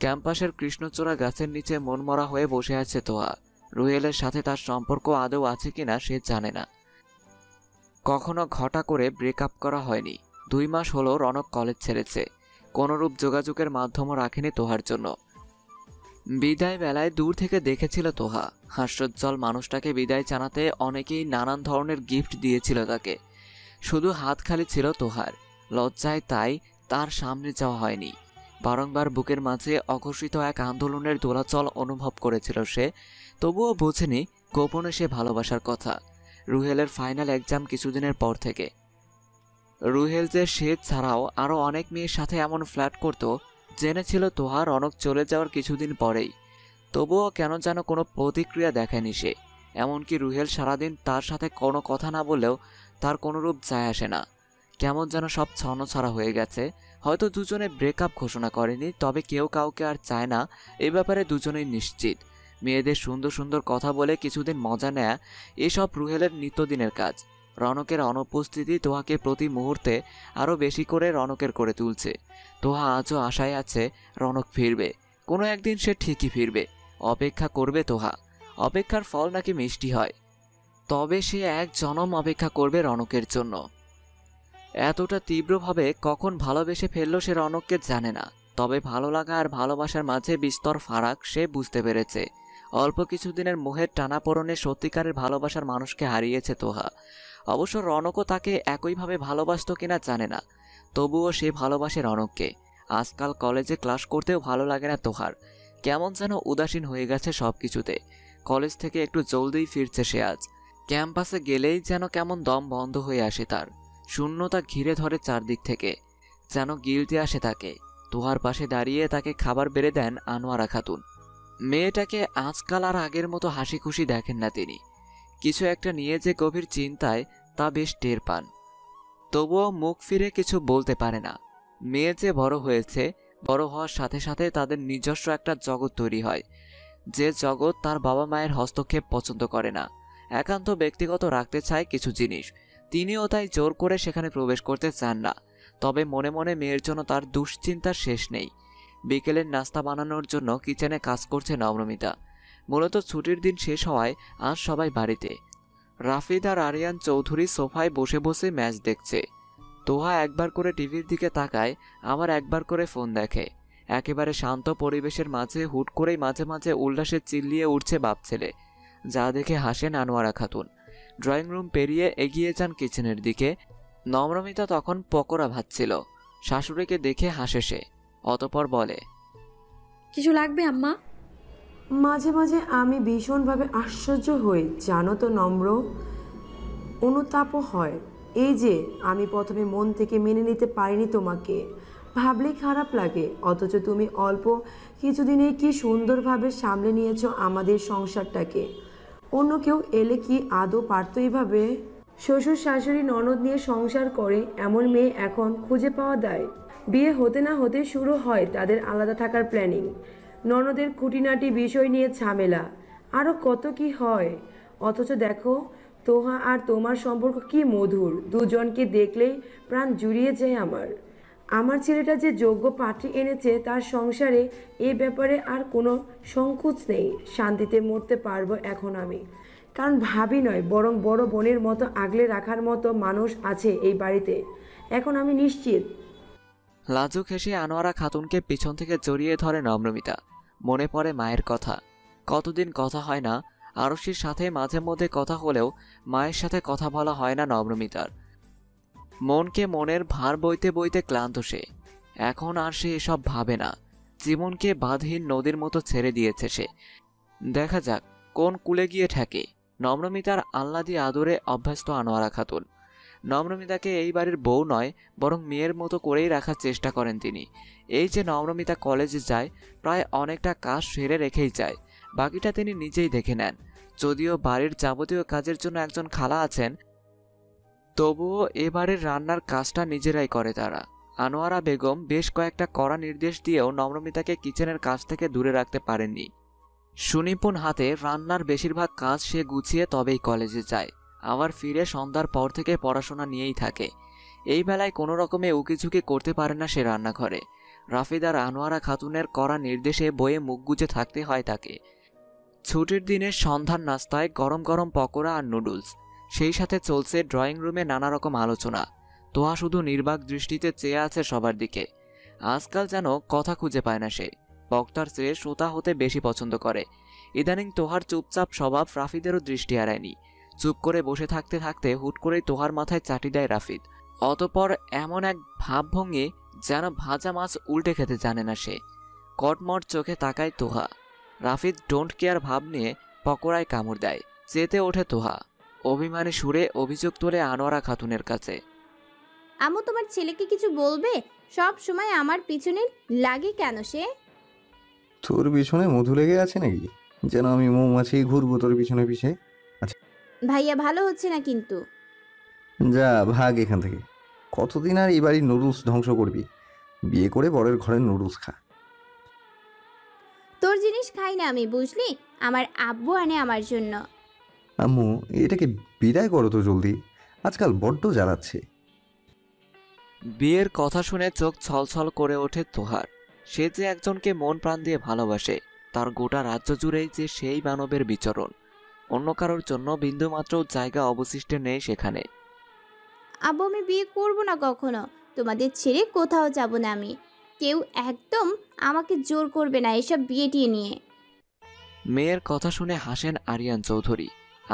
ক্যাম্পাসের কৃষ্ণচূড়া গাছের নিচে মনমরা হয়ে বসে আছে তোহা। রুয়েলের সাথে তার সম্পর্ক আদৌ আছে কিনা সে জানে না। কখনো ঘটা করে ব্রেকআপ করা হয়নি। 2 মাস হলো রনক কলেজ ছেড়েছে। কোনোরূপ যোগাযোগের মাধ্যমও রাখেনি তোহার জন্য। বিদায় বেলায় দূর থেকে দেখেছিল তোহা। হাস্যোজ্জ্বল মানুষটাকে বিদায় জানাতে অনেকেই নানান ধরনের গিফট দিয়েছিল তাকে। শুধু হাত খালি ছিল তোহার। লজ্জায় তাই তার সামনে যাওয়া হয়নি। বারংবার বুকের মাঝে অঘোষিত এক আন্দোলনের দোলাচল অনুভব করেছিল সে। তবুও বোঝেনি গোপনে সে ভালোবাসার কথা। রুহেলের ফাইনাল এক্সাম কিছুদিনের পর থেকে। রুহেল যে সে ছাড়াও আরও অনেক মেয়ের সাথে এমন ফ্ল্যাট করত জেনেছিল তোহা রনক চলে যাওয়ার কিছুদিন পরেই। তবুও কেন যেন কোনো প্রতিক্রিয়া দেখায়নি সে। এমনকি রুহেল সারাদিন তার সাথে কোনো কথা না বললেও তার কোনোরূপ যায় আসে না। কেমন যেন সব ছন্নছাড়া হয়ে গেছে। হয়তো দুজনে ব্রেকআপ ঘোষণা করেনি, তবে কেউ কাউকে আর চায় না এ ব্যাপারে দুজনেই নিশ্চিত। মেয়েদের সুন্দর সুন্দর কথা বলে কিছুদিন মজা নেয়া এসব রুহেলের নিত্যদিনের কাজ। রনকের অনুপস্থিতি তোহাকে প্রতি মুহূর্তে আরও বেশি করে রনকের করে তুলছে। তোহা আজও আশায় আছে রনক ফিরবে, কোনো একদিন সে ঠিকই ফিরবে। অপেক্ষা করবে তোহা। অপেক্ষার ফল নাকি মিষ্টি হয়। তবে সে এক জনম অপেক্ষা করবে রনকের জন্য। এতটা তীব্রভাবে কখন ভালোবেসে ফেলল সে রনককে জানে না। তবে ভালো লাগা আর ভালোবাসার মাঝে বিস্তর ফারাক সে বুঝতে পেরেছে। অল্প কিছুদিনের মোহের টানাপোড়েনে সত্যিকারের ভালোবাসার মানুষকে হারিয়েছে তোহা। অবশ্য রনকও তাকে একইভাবে ভালোবাসত কিনা জানে না, তবুও সে ভালোবাসে রনককে। আজকাল কলেজে ক্লাস করতেও ভালো লাগে না তোহার। কেমন যেন উদাসীন হয়ে গেছে সব কিছুতে। কলেজ থেকে একটু জলদিই ফিরছে সে আজ। ক্যাম্পাসে গেলেই যেন কেমন দম বন্ধ হয়ে আসে তার। শূন্যতা ঘিরে ধরে চারদিক থেকে, যেন গিলতে আসে তাকে। তোহার পাশে দাঁড়িয়ে তাকে খাবার বেড়ে দেন আনোয়ারা খাতুন। মেয়েটাকে আজকাল আর আগের মতো হাসি খুশি দেখেন না তিনি। কিছু একটা নিয়ে যে গভীর চিন্তায় তা বেশ টের পান। তবুও মুখ ফিরে কিছু বলতে পারে না। মেয়ে যে বড় হয়েছে, বড় হওয়ার সাথে সাথে তাদের নিজস্ব একটা জগৎ তৈরি হয়, যে জগৎ তার বাবা মায়ের হস্তক্ষেপ পছন্দ করে না। একান্ত ব্যক্তিগত রাখতে চায় কিছু জিনিস। তিনিও তাই জোর করে সেখানে প্রবেশ করতে চান না। তবে মনে মনে মেয়ের জন্য তার দুশ্চিন্তার শেষ নেই। বিকেলের নাস্তা বানানোর জন্য কিচেনে কাজ করছে নবনমিতা। মূলত ছুটির দিন শেষ হওয়ায় আজ সবাই বাড়িতে। রাফিদ আর আরিয়ান চৌধুরী সোফায় বসে বসে ম্যাচ দেখছে। তোহা একবার করে টিভির দিকে তাকায়, আবার একবার করে ফোন দেখে। একেবারে শান্ত পরিবেশের মাঝে হুট করেই মাঝে মাঝে উল্লাসে চিল্লিয়ে উঠছে বাপ ছেলে, যা দেখে হাসেন আনোয়ারা খাতুন। ড্রয়িং রুম পেরিয়ে এগিয়ে যান কিচেনের দিকে। নবনমিতা তখন পকোড়া ভাজছিল। শাশুড়িকে দেখে হাসে সে। অতঃপর বলে, কিছু লাগবে আম্মা? মাঝে মাঝে আমি ভীষণভাবে আশ্চর্য হই জানো তো নম্র, অনুতাপও হয়। এই যে আমি প্রথমে মন থেকে মেনে নিতে পারিনি তোমাকে, ভাবলেই খারাপ লাগে। অথচ তুমি অল্প কিছুদিনেই কি সুন্দরভাবে সামলে নিয়েছো আমাদের সংসারটাকে। অন্য কেউ এলে কি আদৌ পারত এইভাবে? শ্বশুর শাশুড়ি ননদ নিয়ে সংসার করে এমন মেয়ে এখন খুঁজে পাওয়া দায়। বিয়ে হতে না হতে শুরু হয় তাদের আলাদা থাকার প্ল্যানিং, ননদের খুঁটিনাটি বিষয় নিয়ে ঝামেলা, আরও কত কি হয়। অথচ দেখো তোহা আর তোমার সম্পর্ক কি মধুর, দুজনকে দেখলেই প্রাণ জুড়িয়ে যায় আমার ছেলেটা যে যোগ্য পাত্রী এনেছে তার সংসারে, এ ব্যাপারে আর কোনো সংকোচ নেই। শান্তিতে মরতে পারবো এখন আমি, কারণ ভাবি নয় বরং বড় বোনের মতো আগলে রাখার মতো মানুষ আছে এই বাড়িতে। এখন আমি নিশ্চিত। লাজুক হেসে আনোয়ারা খাতুনকে পিছন থেকে জড়িয়ে ধরে নবনমিতা। মনে পড়ে মায়ের কথা। কতদিন কথা হয় না। আরশির সাথে মাঝে মধ্যে কথা হলেও মায়ের সাথে কথা বলা হয় না নবনমিতার। মনকে মনের ভার বইতে বইতে ক্লান্ত সে। এখন আর সে এসব ভাবে না। জীবনকে বাঁধহীন নদীর মতো ছেড়ে দিয়েছে সে। দেখা যাক কোন কূলে গিয়ে ঠেকে। নবনমিতার আহ্লাদি আদরে অভ্যস্ত আনোয়ারা খাতুন। নবনমিতাকে এই বাড়ির বউ নয় বরং মেয়ের মতো করেই রাখার চেষ্টা করেন তিনি। এই যে নবনমিতা কলেজে যায়, প্রায় অনেকটা কাজ সেরে রেখেই যায়, বাকিটা তিনি নিজেই দেখে নেন। যদিও বাড়ির যাবতীয় কাজের জন্য একজন খালা আছেন, তবুও এবারের রান্নার কাজটা নিজেরাই করে তারা। আনোয়ারা বেগম বেশ কয়েকটা কড়া নির্দেশ দিয়েও নবনমিতাকে কিচেনের কাজ থেকে দূরে রাখতে পারেননি। সুনিপুণ হাতে রান্নার বেশিরভাগ কাজ সে গুছিয়ে তবেই কলেজে যায়। আবার ফিরে সন্ধ্যার পর থেকে পড়াশোনা নিয়েই থাকে। এই বেলায় কোনো রকমে উকিঝুঁকি করতে পারে না সে রান্নাঘরে। রাফিদ আর আনোয়ারা খাতুনের কড়া নির্দেশে বইয়ে মুখ গুজে থাকতে হয় তাকে। ছুটির দিনের সন্ধ্যার নাস্তায় গরম গরম পকোড়া আর নুডলস, সেই সাথে চলছে ড্রয়িং রুমে নানা রকম আলোচনা। তোহা শুধু নির্বাক দৃষ্টিতে চেয়ে আছে সবার দিকে। আজকাল যেন কথা খুঁজে পায় না সে। বক্তার চেয়ে শ্রোতা হতে বেশি পছন্দ করে। ইদানিং তোহার চুপচাপ স্বভাব রাফিদেরও দৃষ্টি এড়ায়নি। চুপ করে বসে থাকতে থাকতে হুট করেই তোহার মাথায় চাটি দেয় রাফিদ। অতপর এমন এক ভাবভঙ্গি যেন ভাজা মাছ উল্টে খেতে জানে না সে। কটমট চোখে তাকায় তোহা। রাফিদ ডোন্ট কেয়ার ভাব নিয়ে পকোড়ায় কামড় দেয়। চেতে ওঠে তোহা। অভিমানী সুরে অভিযোগ তোলে আনোয়ারা খাতুনের কাছে। আম্মু তোমার ছেলেকে কিছু বলবে? সব সময় আমার পিছনে লাগে কেন সে? তোর পিছনে মধু লেগে আছে নাকি? যেন আমি মৌমাছি ঘুরবো তোর পিছনে পিছে। ভাইয়া ভালো হচ্ছে না কিন্তু। যা ভাগ এখান থেকে। কতদিন আর এই বাড়ির নুডলস ধ্বংস করবি? বিয়ে করে বরের ঘরের নুডলস খা। তোর জিনিস খাই না আমি, বুঝলি? আমার আব্বু আনে আমার জন্য। আম্মু, এটাকে বিদায় করো তো জলদি, আজকাল বড্ড জ্বালাচ্ছে। বিয়ের কথা শুনে চোখ ছলছল করে ওঠে তোহার। সে যে একজনকে মন প্রাণ দিয়ে ভালোবাসে, তার গোটা রাজ্য জুড়েই যে সেই মানবের বিচরণ। অন্য কারোর জন্য বিন্দুমাত্র জায়গা অবশিষ্ট নেই সেখানে। আব্বু আমি বিয়ে করব না কখনো। তোমাদের ছেড়ে কোথাও যাব না আমি। কেউ একদম আমাকে জোর করবে না এসব বিয়ে টিয়ে নিয়ে। মেয়ের কথা শুনে হাসেন আরিয়ান চৌধুরী।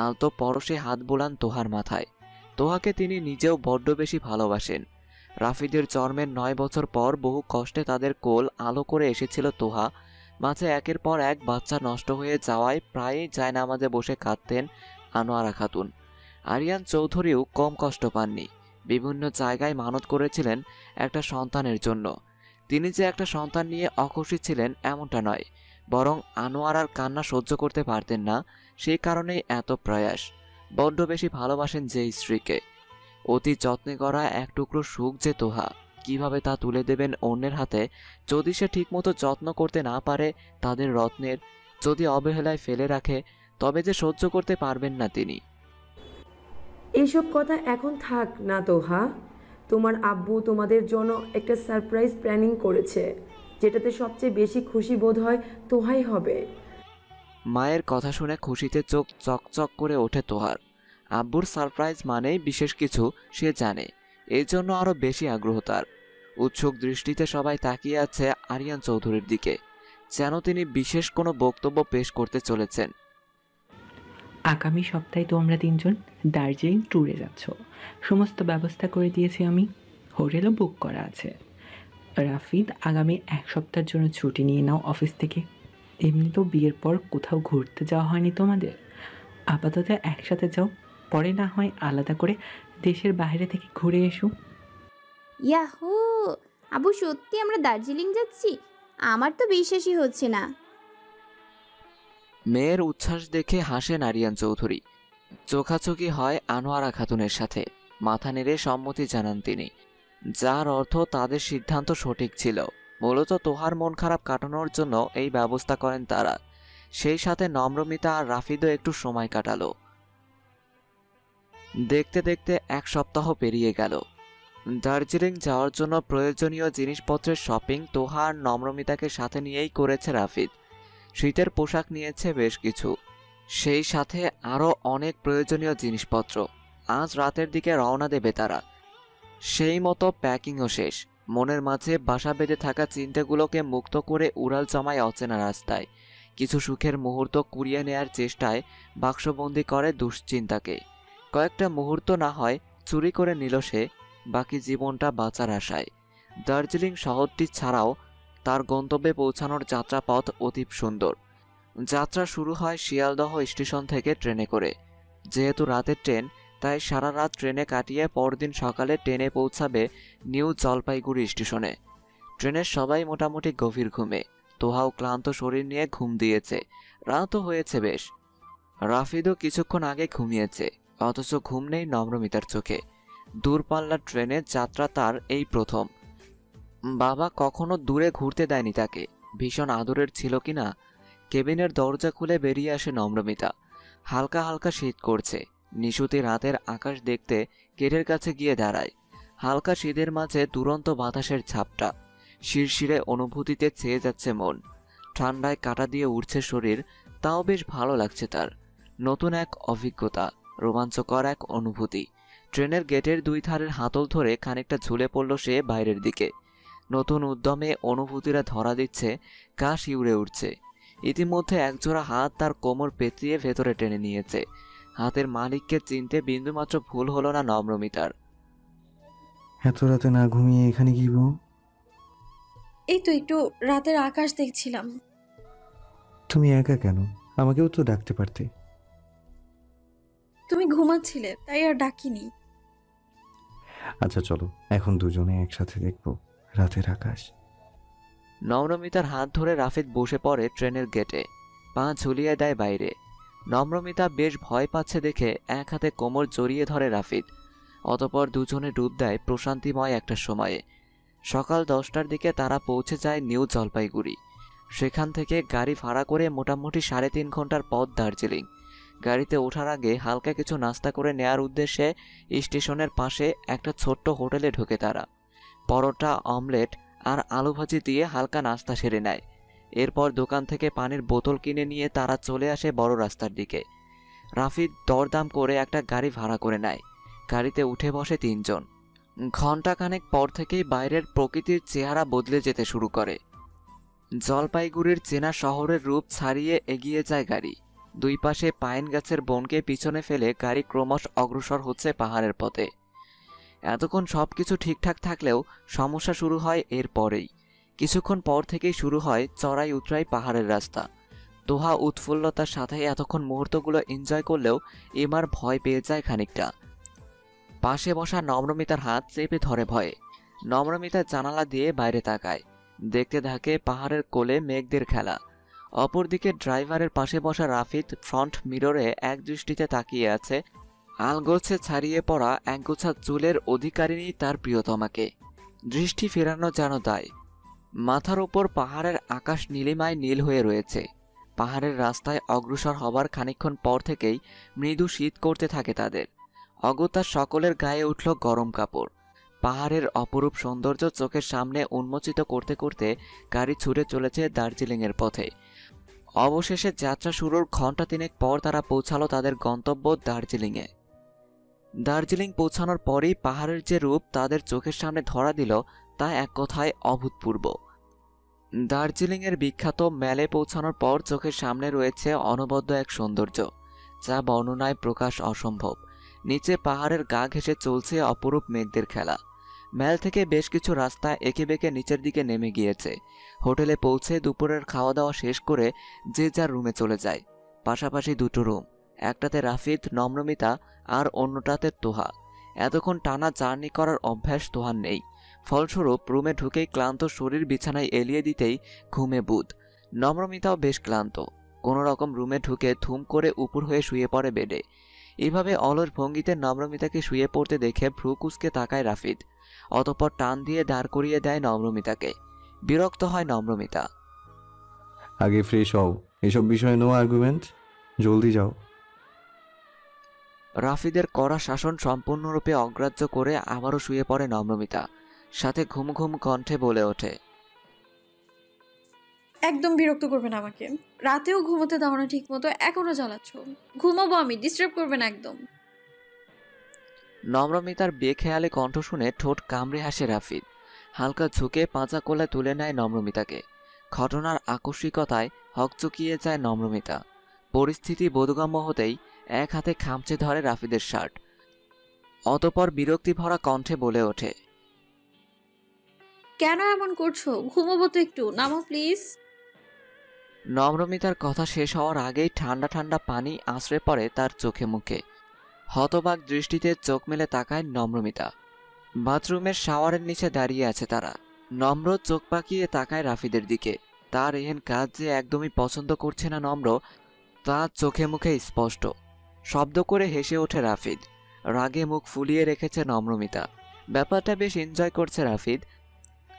আলতো পরশে হাত বোলান তোহার মাথায়। তোহাকে তিনি নিজেও বড্ড বেশি ভালোবাসেন। রাফিদের জন্মের 9 বছর পর বহু কষ্টে তাদের কোল আলো করে এসেছিল তোহা। মাঝে একের পর এক বাচ্চা নষ্ট হয়ে যাওয়ায় প্রায়ই জায়নামাজে বসে কাঁদতেন আনোয়ারা খাতুন। আরিয়ান চৌধুরীও কম কষ্ট পাননি। বিভিন্ন জায়গায় মানত করেছিলেন একটা সন্তানের জন্য। তিনি যে একটা সন্তান নিয়ে অখুশি ছিলেন এমনটা নয়, বরং আনোয়ারার কান্না সহ্য করতে পারতেন না, সেই কারণেই এত প্রয়াস। বড্ড বেশি ভালোবাসেন যে স্ত্রীকে। অতি যত্নে করা এক টুকরো সুখ যে তোহা, কিভাবে তা তুলে দেবেন অন্যের হাতে যদি সে ঠিকমতো যত্ন করতে না পারে তাদের রত্নের? যদি অবহেলায় ফেলে রাখে তবে যে সহ্য করতে পারবেন না তিনি। এইসব কথা এখন থাক না তোহা। তোমার আব্বু তোমাদের জন্য একটা সারপ্রাইজ প্ল্যানিং করেছে, যেটাতে সবচেয়ে বেশি খুশি বোধ হয় তোহাই হবে। মায়ের কথা শুনে খুশিতে চোখ চকচক করে ওঠে তোহার। আব্বুর সারপ্রাইজ মানেই বিশেষ কিছু সে জানে, এই জন্য আরও বেশি আগ্রহ তার। উৎসুক দৃষ্টিতে সবাই তাকিয়ে আছে আরিয়ান চৌধুরীর দিকে, যেন তিনি বিশেষ কোনো বক্তব্য পেশ করতে চলেছেন। আগামী সপ্তাহে তোমরা 3 জন দার্জিলিং ট্যুরে যাচ্ছ। সমস্ত ব্যবস্থা করে দিয়েছি আমি, হোটেলও বুক করা আছে। রাফিদ, আগামী 1 সপ্তাহের জন্য ছুটি নিয়ে নাও অফিস থেকে। এমনিতেও বিয়ের পর কোথাও ঘুরতে যাওয়া হয়নি তোমাদের, আপাতত একসাথে যাও, পরে না হয় আলাদা করে দেশের বাইরে থেকে ঘুরে এসো। ইয়াহু, আবু সত্যি আমরা দার্জিলিং যাচ্ছি? আমার তো বিশ্বাসই হচ্ছে না। মেয়ের উচ্ছ্বাস দেখে হাসেন আরিয়ান চৌধুরী। চোখাচোখি হয় আনোয়ারা খাতুনের সাথে। মাথা নেড়ে সম্মতি জানান তিনি, যার অর্থ তাদের সিদ্ধান্ত সঠিক ছিল। মূলত তোহার মন খারাপ কাটানোর জন্য এই ব্যবস্থা করেন তারা। সেই সাথে নম্রমিতা আর রাফিদও একটু সময় কাটালো। দেখতে দেখতে 1 সপ্তাহ পেরিয়ে গেল। দার্জিলিং যাওয়ার জন্য প্রয়োজনীয় জিনিসপত্রের শপিং তোহা আর নম্রমিতাকে সাথে নিয়েই করেছে রাফিদ। শীতের পোশাক নিয়েছে বেশ কিছু, সেই সাথে আরও অনেক প্রয়োজনীয় জিনিসপত্র। আজ রাতের দিকে রওনা দেবে তারা। সেই মতো প্যাকিংও শেষ। মনের মাঝে বাসা বেঁধে থাকা চিন্তাগুলোকে মুক্ত করে উড়াল জমায় অচেনা রাস্তায়। কিছু সুখের মুহূর্ত কুড়িয়ে নেয়ার চেষ্টায় বাক্সবন্দি করে দুশ্চিন্তাকে। কয়েকটা মুহূর্ত না হয় চুরি করে নিল সে, বাকি জীবনটা বাঁচার আশায়। দার্জিলিং শহরটি ছাড়াও তার গন্তব্যে পৌঁছানোর যাত্রাপথ অতীব সুন্দর। যাত্রা শুরু হয় শিয়ালদহ স্টেশন থেকে ট্রেনে করে। যেহেতু রাতের ট্রেন, তাই সারা রাত ট্রেনে কাটিয়ে পরদিন সকালে ট্রেনে পৌঁছাবে নিউ জলপাইগুড়ি স্টেশনে। ট্রেনের সবাই মোটামুটি গভীর ঘুমে। তোহাও ক্লান্ত শরীর নিয়ে ঘুম দিয়েছে। রাতও হয়েছে বেশ। রাফিদও কিছুক্ষণ আগে ঘুমিয়েছে, অথচ ঘুম নেই নম্রমিতার চোখে। দূরপাল্লার ট্রেনের যাত্রা তার এই প্রথম। বাবা কখনো দূরে ঘুরতে দেয়নি তাকে। ভীষণ আদরের ছিল কিনা। কেবিনের দরজা খুলে বেরিয়ে আসে নম্রমিতা। হালকা হালকা শীত করছে। নিশুতি রাতের আকাশ দেখতে গেটের কাছে গিয়ে দাঁড়ায়। হালকা শীতের মাঝে দুরন্ত বাতাসের ঝাপটা। শিরশিরে অনুভূতিতে চেয়ে যাচ্ছে মন। ঠান্ডায় কাটা দিয়ে উঠছে শরীর, তাও বেশ ভালো লাগছে তার। নতুন এক অভিজ্ঞতা, রোমাঞ্চকর এক অনুভূতি। ট্রেনের গেটের 2 ধারের হাতল ধরে খানিকটা ঝুলে পড়ল সে বাইরের দিকে। নতুন উদ্যমে অনুভূতিরা ধরা দিচ্ছে, গা শিউরে উঠছে। ইতিমধ্যে একজোড়া হাত তার কোমর পেঁচিয়ে ভেতরে টেনে নিয়েছে। হাতের মালিককে চিনতে বিন্দুমাত্র ভুল হলো না নম্রমিতার। এত রাতে না ঘুমিয়ে এখানে কি গো? এই তো একটু রাতের আকাশ দেখছিলাম। তুমি একা কেন? আমাকেও তো ডাকতে পারতে। তুমি ঘুমাচ্ছিলে তাই আর ডাকিনি। আচ্ছা চলো এখন দুজনে একসাথে দেখবো রাতের আকাশ। নম্রমিতার হাত ধরে রাফিদ বসে পড়ে ট্রেনের গেটে, পা ঝুলিয়ে দেয় বাইরে। নম্রমিতা বেশ ভয় পাচ্ছে দেখে এক হাতে কোমর জড়িয়ে ধরে রাফিদ। অতপর দুজনে ডুব দেয় প্রশান্তিময় একটা সময়ে। সকাল 10টার দিকে তারা পৌঁছে যায় নিউ জলপাইগুড়ি। সেখান থেকে গাড়ি ভাড়া করে মোটামুটি 3.5 ঘন্টার পথ দার্জিলিং। গাড়িতে ওঠার আগে হালকা কিছু নাস্তা করে নেয়ার উদ্দেশ্যে স্টেশনের পাশে একটা ছোট্ট হোটেলে ঢোকে তারা। পরোটা, অমলেট আর আলু ভাজি দিয়ে হালকা নাস্তা সেরে নেয়। এরপর দোকান থেকে পানির বোতল কিনে নিয়ে তারা চলে আসে বড় রাস্তার দিকে। রাফিদ দরদাম করে একটা গাড়ি ভাড়া করে নেয়। গাড়িতে উঠে বসে 3 জন। ঘণ্টাখানেক পর থেকেই বাইরের প্রকৃতির চেহারা বদলে যেতে শুরু করে। জলপাইগুড়ির চেনা শহরের রূপ ছাড়িয়ে এগিয়ে যায় গাড়ি। দুই পাশে পাইন গাছের বনকে পিছনে ফেলে গাড়ি ক্রমশ অগ্রসর হচ্ছে পাহাড়ের পথে। এতক্ষণ সবকিছু ঠিকঠাক থাকলেও সমস্যা শুরু হয় এর পরেই। কিছুক্ষণ পর থেকেই শুরু হয় চড়াই উতরাই পাহাড়ের রাস্তা। তোহা উৎফুল্লতার সাথে এতক্ষণ মুহূর্তগুলো এনজয় করলেও এবার ভয় পেয়ে যায় খানিকটা। পাশে বসা নম্রমিতার হাত চেপে ধরে ভয়ে। নম্রমিতা জানালা দিয়ে বাইরে তাকায়, দেখতে থাকে পাহাড়ের কোলে মেঘদের খেলা। অপরদিকে ড্রাইভারের পাশে বসা রাফিদ ফ্রন্ট মিররে এক দৃষ্টিতে তাকিয়ে আছে। আলগোছে ছাড়িয়ে পড়া একগোছা চুলের অধিকারিণী তার প্রিয়তমাকে। দৃষ্টি ফেরানো যেন দায়। মাথার উপর পাহাড়ের আকাশ নীলিমায় নীল হয়ে রয়েছে। পাহাড়ের রাস্তায় অগ্রসর হবার খানিকক্ষণ পর থেকেই মৃদু শীত করতে থাকে তাদের। অগত্যা সকলের গায়ে উঠল গরম কাপড়। পাহাড়ের অপরূপ সৌন্দর্য চোখের সামনে উন্মোচিত করতে করতে গাড়ি ছুটে চলেছে দার্জিলিংয়ের পথে। অবশেষে যাত্রা শুরুর ঘণ্টা 3 পর তারা পৌঁছালো তাদের গন্তব্য দার্জিলিংয়ে। দার্জিলিং পৌঁছানোর পরই পাহাড়ের যে রূপ তাদের চোখের সামনে ধরা দিল তা এক কথায় অভূতপূর্ব। দার্জিলিংয়ের বিখ্যাত মেলে পৌঁছানোর পর চোখের সামনে রয়েছে অনবদ্য এক সৌন্দর্য, যা বর্ণনায় প্রকাশ অসম্ভব। নিচে পাহাড়ের গা ঘেঁষে চলছে অপরূপ মেঘদের খেলা। মেল থেকে বেশ কিছু রাস্তা এঁকে বেঁকে নিচের দিকে নেমে গিয়েছে। হোটেলে পৌঁছে দুপুরের খাওয়া দাওয়া শেষ করে যে যার রুমে চলে যায়। পাশাপাশি 2টো রুম, একটাতে রাফিদ, নম্রমিতা আর অন্যটাতে তোহা। এতক্ষণ টানা জার্নি করার অভ্যাস তোহার নেই। ফলস্বরূপ রুমে ঢুকেই ক্লান্ত শরীর বিছানায় এলিয়ে দিতেই ঘুমে বুঁদ। নম্রমিতাও বেশ ক্লান্ত। কোনো রকম রুমে ঢুকে ধুম করে উপুর হয়ে শুয়ে পড়ে বেডে। এভাবে অলস ভঙ্গিতে নম্রমিতাকে শুয়ে পড়তে দেখে ভ্রু কুঁচকে তাকায় রাফিদ। অতঃপর টান দিয়ে দাঁড় করিয়ে দেয় নম্রমিতাকে। বিরক্ত হয় নম্রমিতা। আগে ফ্রেশ হও, এসব বিষয়ে নো আর্গুমেন্ট, জলদি যাও। রাফিদের কড়া শাসন সম্পূর্ণরূপে অগ্রাহ্য করে আবারও শুয়ে পড়ে নম্রমিতা। সাথে ঘুম ঘুম কণ্ঠে বলে ওঠে, একদম বিরক্ত করবে না আমাকে। রাতেও ঘুমোতে দাও না ঠিক মতো, এখনো জ্বালাচ্ছ। ঘুমাবো আমি, ডিস্টার্ব করবে না একদম। নম্রমিতার বেখেয়ালি কণ্ঠ শুনে ঠোঁট কামড়ে হাসে রাফিদ। হালকা ঝুঁকে পাঁচা কোলে তুলে নেয় নম্রমিতাকে। ঘটনার আকস্মিকতায় হকচকিয়ে যায় নম্রমিতা। পরিস্থিতি বোধগম্য হতেই এক হাতে খামচে ধরে রাফিদের শার্ট। অতপর বিরক্তি ভরা কণ্ঠে বলে ওঠে, কেন এমন করছো? ঘুমাবো তো একটু, নামো প্লিজ। নম্রমিতার কথা শেষ হওয়ার আগেই ঠান্ডা ঠান্ডা পানি আশ্রে পড়ে তার চোখে মুখে। হতবাক দৃষ্টিতে চোখ মেলে তাকায় নম্রমিতা। বাথরুমের শাওয়ারের নিচে দাঁড়িয়ে আছে তারা। নম্র চোখ পাকিয়ে তাকায় রাফিদের দিকে। তার এহেন কাজ যে একদমই পছন্দ করছে না নম্র, তা চোখে মুখে স্পষ্ট। শব্দ করে হেসে ওঠে রাফিদ। রাগে মুখ ফুলিয়ে রেখেছে নম্রমিতা। ব্যাপারটা বেশ এনজয় করছে রাফিদ।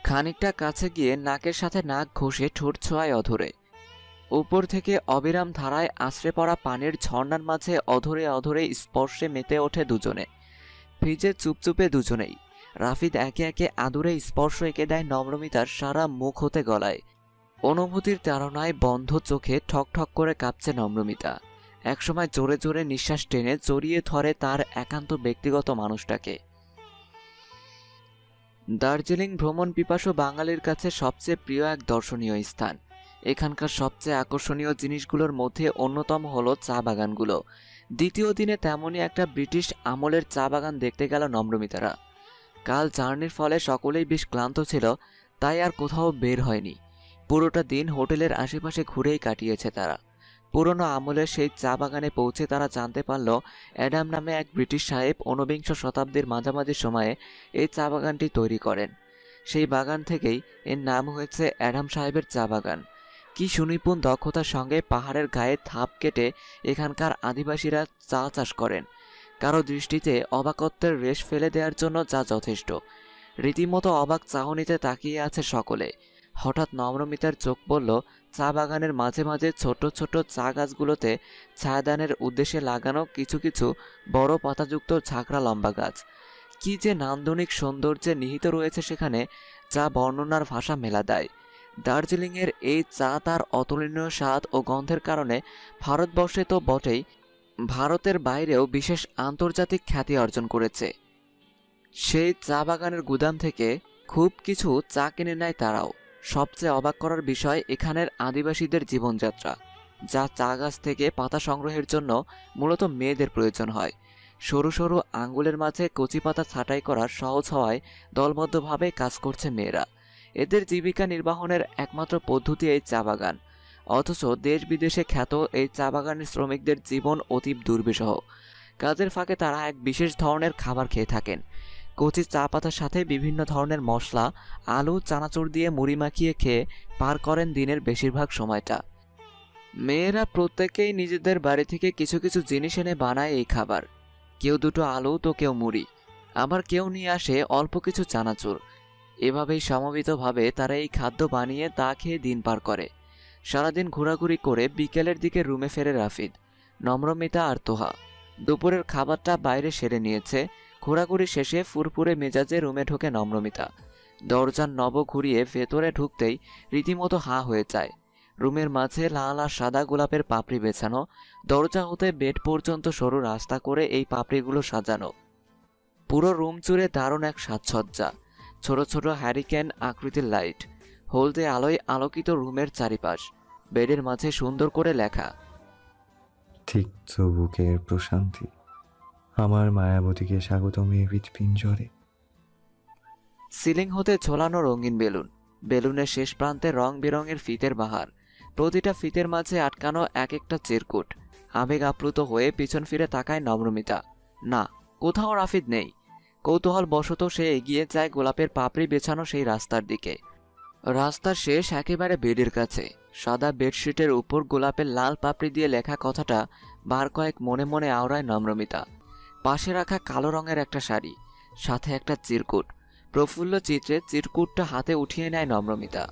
খানিকটা কাছে গিয়ে নাকের সাথে নাক ঘষে ঠোঁট ছোঁয়ায় অধরে। উপর থেকে অবিরাম ধারায় আশ্রে পড়া পানির ঝর্ণার মাঝে অধরে অধরে স্পর্শে মেতে ওঠে দুজনে। ভিজে চুপচুপে দুজনেই। রাফিদ একে একে আদুরে স্পর্শ এঁকে দেয় নম্রমিতার সারা মুখ হতে গলায়। অনুভূতির তাড়নায় বন্ধ চোখে ঠক ঠক করে কাঁপছে নম্রমিতা। একসময় জোরে জোরে নিঃশ্বাস টেনে জড়িয়ে ধরে তার একান্ত ব্যক্তিগত মানুষটাকে। দার্জিলিং ভ্রমণ পিপাসু বাঙালির কাছে সবচেয়ে প্রিয় এক দর্শনীয় স্থান। এখানকার সবচেয়ে আকর্ষণীয় জিনিসগুলোর মধ্যে অন্যতম হলো চা বাগানগুলো। দ্বিতীয় দিনে তেমনই একটা ব্রিটিশ আমলের চা বাগান দেখতে গেল নম্রমিতারা। কাল জার্নির ফলে সকলেই বেশ ক্লান্ত ছিল, তাই আর কোথাও বের হয়নি। পুরোটা দিন হোটেলের আশেপাশে ঘুরেই কাটিয়েছে তারা। পুরনো আমলের সেই চা বাগানে পৌঁছে তারা জানতে পারল অ্যাডাম নামে এক ব্রিটিশ সাহেব ঊনবিংশ শতাব্দীর মাঝামাঝি সময়ে এই চা বাগানটি তৈরি করেন। সেই বাগান থেকেই এর নাম হয়েছে অ্যাডাম সাহেবের চা বাগান। কি সুনিপুণ দক্ষতার সঙ্গে পাহাড়ের গায়ে ধাপ কেটে এখানকার আদিবাসীরা চা চাষ করেন। কারো দৃষ্টিতে অবাকত্বের রেশ ফেলে দেওয়ার জন্য যা যথেষ্ট। রীতিমতো অবাক চাহনিতে তাকিয়ে আছে সকলে। হঠাৎ নম্রমিতার চোখ পড়ল চা বাগানের মাঝে মাঝে ছোট ছোট চা গাছগুলোতে ছায়াদানের উদ্দেশ্যে লাগানো কিছু কিছু বড় পাতাযুক্ত ঝাঁকড়া লম্বা গাছ। কি যে নান্দনিক সৌন্দর্যে নিহিত রয়েছে সেখানে, যা বর্ণনার ভাষা মেলা দেয়। দার্জিলিংয়ের এই চা তার অতুলনীয় স্বাদ ও গন্ধের কারণে ভারতবর্ষে তো বটেই, ভারতের বাইরেও বিশেষ আন্তর্জাতিক খ্যাতি অর্জন করেছে। সেই চা বাগানের গুদাম থেকে খুব কিছু চা কিনে নেয় তারাও। সবচেয়ে অবাক করার বিষয় এখানের আদিবাসীদের জীবনযাত্রা, যা চা গাছ থেকে পাতা সংগ্রহের জন্য মূলত মেয়েদের প্রয়োজন হয়। সরু সরু আঙ্গুলের মাঝে কচি পাতা ছাঁটাই করা সহজ হওয়ায় দলবদ্ধভাবে কাজ করছে মেয়েরা। এদের জীবিকা নির্বাহনের একমাত্র পদ্ধতি এই চা বাগান। অথচ দেশ বিদেশে খ্যাত এই চা বাগানের শ্রমিকদের জীবন অতীব দুর্বিষহ। কাজের ফাঁকে তারা এক বিশেষ ধরনের খাবার খেয়ে থাকেন। কচি চা পাতার সাথে বিভিন্ন ধরনের মশলা, আলু, চানাচুর দিয়ে মুড়ি মাখিয়ে খেয়ে পার করেন দিনের বেশিরভাগ সময়টা। মেয়েরা প্রত্যেকেই নিজেদের বাড়ি থেকে কিছু কিছু জিনিস এনে বানায় এই খাবার। কেউ দুটো আলু তো কেউ মুড়ি, আবার কেউ নিয়ে আসে অল্প কিছু চানাচুর। এভাবেই সমবেতভাবে তারা এই খাদ্য বানিয়ে তা খেয়ে দিন পার করে। সারাদিন ঘোরাঘুরি করে বিকেলের দিকে রুমে ফেরে রাফিদ, নম্রমিতা আর তোহা। দুপুরের খাবারটা বাইরে সেরে নিয়েছে। ঘোরাঘুরি শেষে ফুরফুরে মেজাজে রুমে ঢোকে নম্রমিতা। দরজার নব ঘুরিয়ে ভেতরে ঢুকতেই রীতিমতো হাঁ হয়ে যায়। রুমের মাঝে লাল আর সাদা গোলাপের পাপড়ি বেছানো, দরজা হতে বেড পর্যন্ত সরু রাস্তা করে এই পাপড়িগুলো সাজানো। পুরো রুম জুড়ে দারুণ এক সাজসজ্জা। ছোট ছোট হ্যারিকেন আকৃতির লাইট, হলদে আলোয় আলোকিত রুমের চারিপাশ। বেডের মাঝে সুন্দর করে লেখা, তিক্ত বুকের প্রশান্তি, আমার মায়াবতীকে স্বাগতম এ হৃৎপিঞ্জরে। সিলিং হতে ঝোলানো রঙিন বেলুন, বেলুনের শেষ প্রান্তে রং বেরঙের ফিতের বাহার। প্রতিটা ফিতের মাঝে আটকানো এক একটা চিরকুট। আবেগ আপ্লুত হয়ে পিছন ফিরে তাকায় নম্রমিতা। না, কোথাও রাফিদ নেই। কৌতূহল বশত সে এগিয়ে যায় গোলাপের পাপড়ি বেছানো সেই রাস্তার দিকে। রাস্তার শেষ একেবারে বেডের কাছে। সাদা বেডশিটের উপর গোলাপের লাল পাপড়ি দিয়ে লেখা কথাটা বার কয়েক মনে মনে আওড়ায় নম্রমিতা। পাশে রাখা কালো রঙের একটা শাড়ি, সাথে একটা চিরকুট। প্রফুল্ল চিত্রে চিরকুটটা হাতে উঠিয়ে নেয় নম্রমিতা।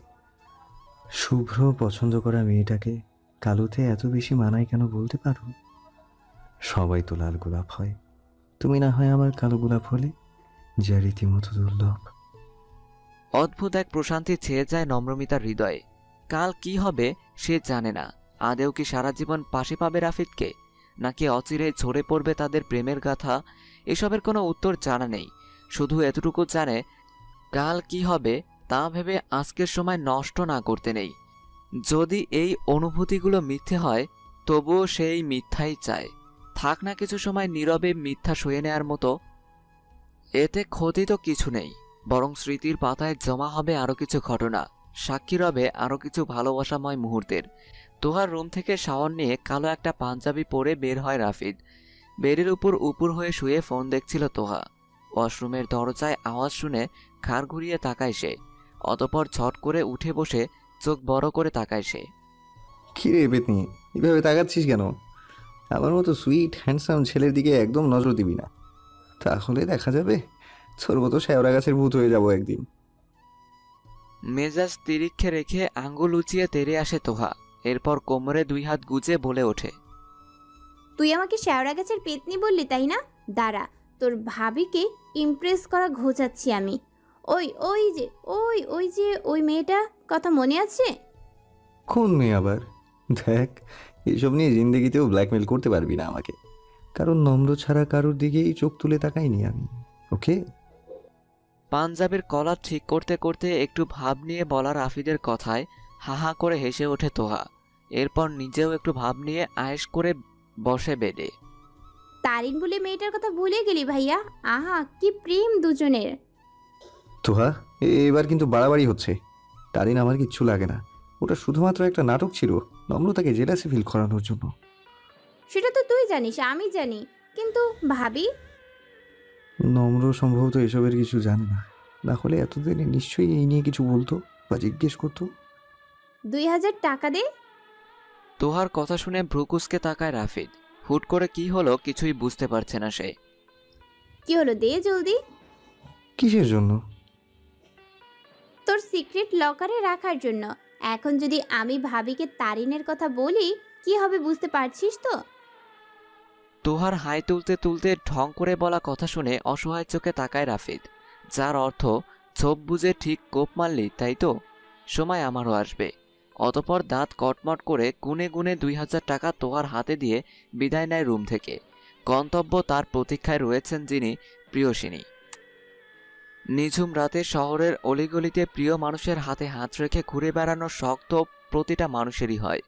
শুভ্র পছন্দ করা মেয়েটাকে কালোতে এত বেশি মানায় কেন বলতে পারো? সবাই তো লাল গোলাপ হয়, তুমি না হয় আমার কালো গোলাপ হলে, যা রীতিমতো দুর্লভ। অদ্ভুত এক প্রশান্তি ছেয়ে যায় নম্রমিতার হৃদয়ে। কাল কি হবে সে জানে না। আদেও কি সারা জীবন পাশে পাবে রাফিদকে, নাকি অচিরেই ঝরে পড়বে তাদের প্রেমের গাথা? এসবের কোনো উত্তর জানা নেই। শুধু এতটুকু জানে, কাল কি হবে তা ভেবে আজকের সময় নষ্ট না করতে নেই। যদি এই অনুভূতিগুলো মিথ্যে হয়, তবুও সেই মিথ্যাই চায়। থাক না কিছু সময় নীরবে মিথ্যা সয়ে নেয়ার মতো। এতে ক্ষতি তো কিছু নেই, বরং স্মৃতির পাতায় জমা হবে আরও কিছু ঘটনা, সাক্ষী রবে আরও কিছু ভালোবাসাময় মুহূর্তের। তোহার রুম থেকে শাওয়ার নিয়ে কালো একটা পাঞ্জাবি পরে বের হয় রাফিদ। বেডের উপর হয়ে শুয়ে ফোন দেখছিল তোহা। ওয়াশরুমের দরজায় আওয়াজ শুনে ঘাড় ঘুরিয়ে তাকায় সে। অতপর ঝট করে উঠে বসে চোখ বড় করে তাকায় সে। কি রে পেতনি, এভাবে তাকাচ্ছিস কেন? আমার মতো সুইট হ্যান্ডসাম ছেলের দিকে একদম নজর দিবি না, তাহলে দেখা যাবে তোর মতো শেওড়া গাছের ভূত হয়ে যাব একদিন। মেজাজ তিরিক্ষে রেখে আঙ্গুল উঁচিয়ে তেড়ে আসে তোহা। এরপর কোমরে 2 হাত গুজে বলে ওঠে, তুই আমাকে শ্যাওড়া গাছের পেতনি বললি তাই না? দাঁড়া, তোর ভাবিকে ইমপ্রেস করা ঘোচাচ্ছি আমি। ওই মেয়েটা কথা মনে আছে? কোন মেয়ে আবার? দেখ, এসব নিয়ে জিন্দেগিতেও ব্ল্যাকমেল করতে পারবি না আমাকে, কারণ নম্র ছাড়া কারোর দিকেই চোখ তুলে তাকাইনি আমি। ওকে? পাঞ্জাবের কলার ঠিক করতে করতে একটু ভাব নিয়ে বলা রাফিদের কথায় হাহা করে হেসে ওঠে তোহা। এরপর নিজেও একটু ভাব নিয়ে আয়েশ করে বসে বেডে। তারিন বলে মেয়েটার কথা ভুলে গেলি ভাইয়া? আহা কি প্রেম দুজনের। তোহা, এবার কিন্তু বাড়াবাড়ি হচ্ছে। তারিন আমার কিচ্ছু লাগে না, ওটা শুধুমাত্র একটা নাটক ছিল নম্রতাকে জেলাসি ফিল করানোর জন্য। সেটা তো তুই জানিস, আমি জানি, কিন্তু ভাবি। নম্র সম্ভবত এসবের কিছু জানে না, না হলে এতদিনে নিশ্চয়ই এই নিয়ে কিছু বলতো বা জিজ্ঞেস করতো। 2000 টাকা দে। তোহার কথা শুনে ভ্রুকুসকে তাকায় রাফিদ। হুট করে কি হলো কিছুই বুঝতে পারছে না সে। কি হলো, দে জলদি। কিসের জন্য? তোর সিক্রেট লকারে রাখার জন্য। এখন যদি আমি ভাবিকে তারিনের কথা বলি কি হবে বুঝতে পারছিস তো? তোহার হাই তুলতে তুলতে ঢং করে বলা কথা শুনে অসহায় চোখে তাকায় রাফিদ, যার অর্থ ছোপ বুঝে ঠিক কোপ মারলি তাই তো, সময় আমারও আসবে। অতপর দাঁত কটমট করে গুনে গুনে 2000 টাকা তোহার হাতে দিয়ে বিদায় নেয় রুম থেকে। গন্তব্য তার প্রতীক্ষায় রয়েছেন যিনি, প্রিয়সিনী। নিঝুম রাতে শহরের অলিগলিতে প্রিয় মানুষের হাতে হাত রেখে ঘুরে বেড়ানোর শখ তো প্রতিটা মানুষেরই হয়।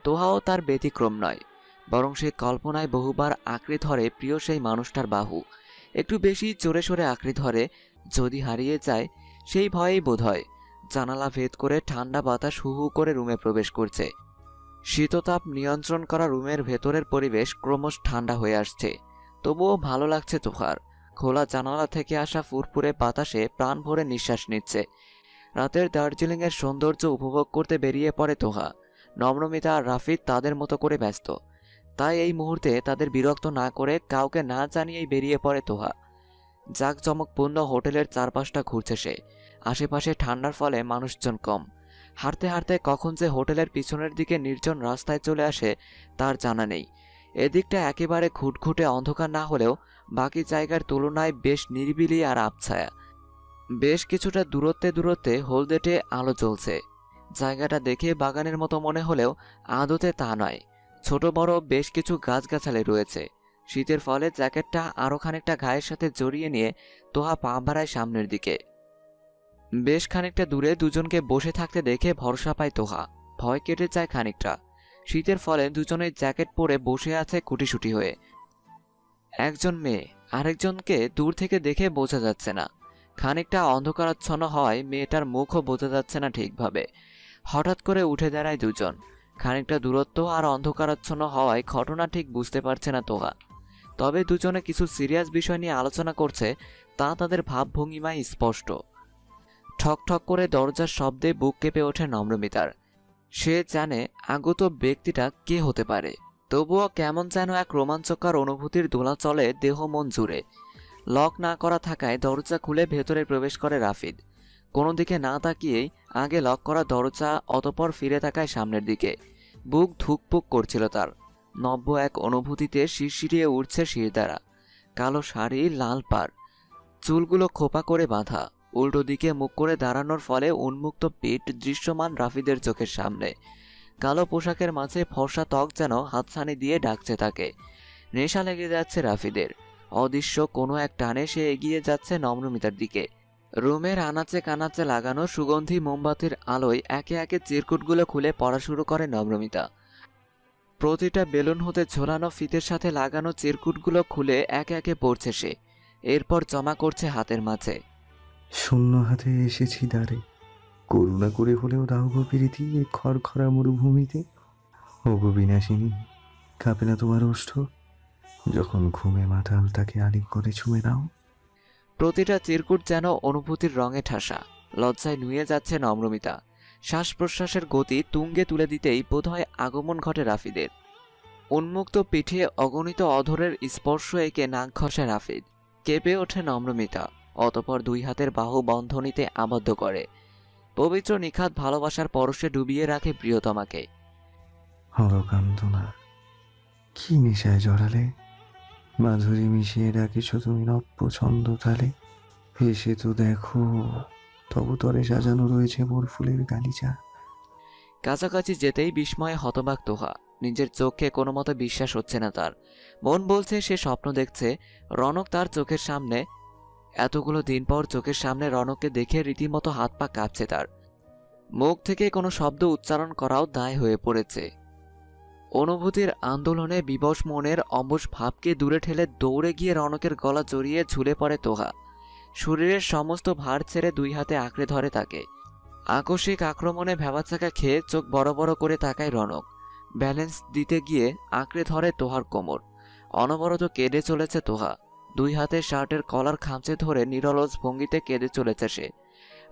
তোহাও তার ব্যতিক্রম নয়, বরং সে কল্পনায় বহুবার আঁকড়ে ধরে প্রিয় সেই মানুষটার বাহু। একটু বেশি জোরে সোরে আঁকড়ে ধরে, যদি হারিয়ে যায় সেই ভয়েই বোধ হয় জানালা ভেদ করে ঠান্ডা বাতাস হু হু করে রুমে প্রবেশ করছে। শীততাপ নিয়ন্ত্রণ করা রুমের ভেতরের পরিবেশ ক্রমশ ঠান্ডা হয়ে আসছে, তবুও ভালো লাগছে তোহার। খোলা জানালা থেকে আসা ফুরফুরে বাতাসে প্রাণ ভরে নিঃশ্বাস নিচ্ছে। রাতের দার্জিলিংয়ের সৌন্দর্য উপভোগ করতে বেরিয়ে পড়ে তোহা। নম্রমিতা আর রাফিদ তাদের মতো করে ব্যস্ত, তাই এই মুহূর্তে তাদের বিরক্ত না করে কাউকে না জানিয়েই বেরিয়ে পড়ে তোহা। জাঁকজমকপূর্ণ হোটেলের চারপাশটা ঘুরছে সে। আশেপাশে ঠান্ডার ফলে মানুষজন কম। হাঁটতে হাঁটতে কখন যে হোটেলের পিছনের দিকে নির্জন রাস্তায় চলে আসে তার জানা নেই। এদিকটা একেবারে ঘুটঘুটে অন্ধকার না হলেও বাকি জায়গার তুলনায় বেশ নিরিবিলি আর আবছায়া। বেশ কিছুটা দূরত্বে দূরত্বে হলদেটে আলো জ্বলছে। জায়গাটা দেখে বাগানের মতো মনে হলেও আদতে তা নয়। ছোট বড় বেশ কিছু গাছগাছালি রয়েছে। শীতের ফলে জ্যাকেটটা আরও খানিকটা গায়ের সাথে জড়িয়ে নিয়ে তোহা পা বাড়ায় সামনের দিকে। বেশ খানিকটা দূরে দুজনকে বসে থাকতে দেখে ভরসা পায় তোহা। ভয় কেটে যায় খানিকটা। শীতের ফলে দুজনের জ্যাকেট পরে বসে আছে কুটিসুটি হয়ে। একজন মেয়ে, আরেকজনকে দূর থেকে দেখে বোঝা যাচ্ছে না। খানিকটা অন্ধকারাচ্ছন্ন হয়, মেয়েটার মুখও বোঝা যাচ্ছে না ঠিকভাবে। হঠাৎ করে উঠে দাঁড়ায় দুজন। খানিকটা দূরত্ব আর অন্ধকারাচ্ছন্ন হওয়ায় ঘটনা ঠিক বুঝতে পারছে না তোহা। তবে দুজনে কিছু সিরিয়াস বিষয় নিয়ে আলোচনা করছে, তা তাদের ভাবভঙ্গিমায় স্পষ্ট। ঠক ঠক করে দরজার শব্দে বুক কেঁপে ওঠে নম্রমিতার। সে জানে আগত ব্যক্তিটা কে হতে পারে, তবুও কেমন যেন এক রোমাঞ্চকর অনুভূতির দোলা চলে দেহ মন জুড়ে। লক না করা থাকায় দরজা খুলে ভেতরে প্রবেশ করে রাফিদ। কোনো দিকে না তাকিয়েই আগে লক করা দরজা, অতপর ফিরে তাকায় সামনের দিকে। বুক ধুকপুক করছিল তার। নব্য এক অনুভূতিতে শিরশিরিয়ে উঠছে শিরদাঁড়া। কালো শাড়ি, লাল পাড়, চুলগুলো খোপা করে বাঁধা, উল্টো দিকে মুখ করে দাঁড়ানোর ফলে উন্মুক্ত পিঠ দৃশ্যমান রাফিদের চোখের সামনে। কালো পোশাকের মাঝে ফর্সা ত্বক যেন হাতছানি দিয়ে ডাকছে তাকে। নেশা লেগে যাচ্ছে রাফিদের। অদৃশ্য কোনো এক টানে সে এগিয়ে যাচ্ছে নম্রমিতার দিকে। রুমের আনাচে কানাচে লাগানো সুগন্ধি মোমবাতির আলোয় একে একে চিরকুটগুলো খুলে পড়া শুরু করে নম্রমিতা। প্রতিটা বেলুন হতে ঝোলানো ফিতের সাথে লাগানো চিরকুটগুলো খুলে একে একে পড়ছে সে। এরপর জমা করছে হাতের মাঝে। শূন্য হাতে এসেছি দ্বারে, করুণা করে হলেও দাও গো প্রীতি এই খড়খড়া মরুভূমিতে। ও গো বিনাশিনী, কাঁপে না তোমার ওষ্ঠ যখন ঘুমে মাতাল তাকে আলিঙ্গনে করে ছুঁয়ে দাও। প্রতিটা চিরকুট যেন অনুভূতির রঙে ঠাসা। লজ্জায় নুয়ে যাচ্ছে নম্রমিতা। শ্বাস প্রশ্বাসের গতি তুঙ্গে তুলে দিতেই বোধহয় আগমন ঘটে রাফিদের। উন্মুক্ত পিঠে অগণিত অধরের স্পর্শ এঁকে নাক ঘষে রাফিদ। কেঁপে ওঠে নম্রমিতা, অতপর দুই হাতের বাহু বন্ধনীতে আবদ্ধ করে। পবিত্র নিখাত ভালোবাসার পরশে ডুবিয়ে রাখে প্রিয়তমাকে। হরকান্তনা, কি নেশায় জড়ালে, মাধুরী মিশিয়ে ডাকিছ তুমি নব্য ছন্দ তালে। এসে তো দেখো, তবু তরে সাজানো রয়েছে মোর ফুলের গালিচা। কাছাকাছি যেতেই বিস্ময়ে হতবাক তোহা। নিজের চোখে কোনো মতো বিশ্বাস হচ্ছে না তার। মন বলছে সে স্বপ্ন দেখছে। রনক তার চোখের সামনে। এতগুলো দিন পর চোখের সামনে রনককে দেখে রীতিমতো হাত পা কাঁপছে তার। মুখ থেকে কোনো শব্দ উচ্চারণ করাও দায় হয়ে পড়েছে। অনুভূতির আন্দোলনে বিবশ মনের অবশ ভাবকে দূরে ঠেলে দৌড়ে গিয়ে রনকের গলা জড়িয়ে ঝুলে পড়ে তোহা। শরীরের সমস্ত ভার ছেড়ে দুই হাতে আঁকড়ে ধরে তাকে। আকস্মিক আক্রমণে ভ্যাবাচাকা খেয়ে চোখ বড় বড় করে তাকায় রনক। ব্যালেন্স দিতে গিয়ে আঁকড়ে ধরে তোহার কোমর। অনবরত কেঁদে চলেছে তোহা। দুই হাতে শার্টের কলার খামচে ধরে নিরলস ভঙ্গিতে কেঁদে চলেছে সে।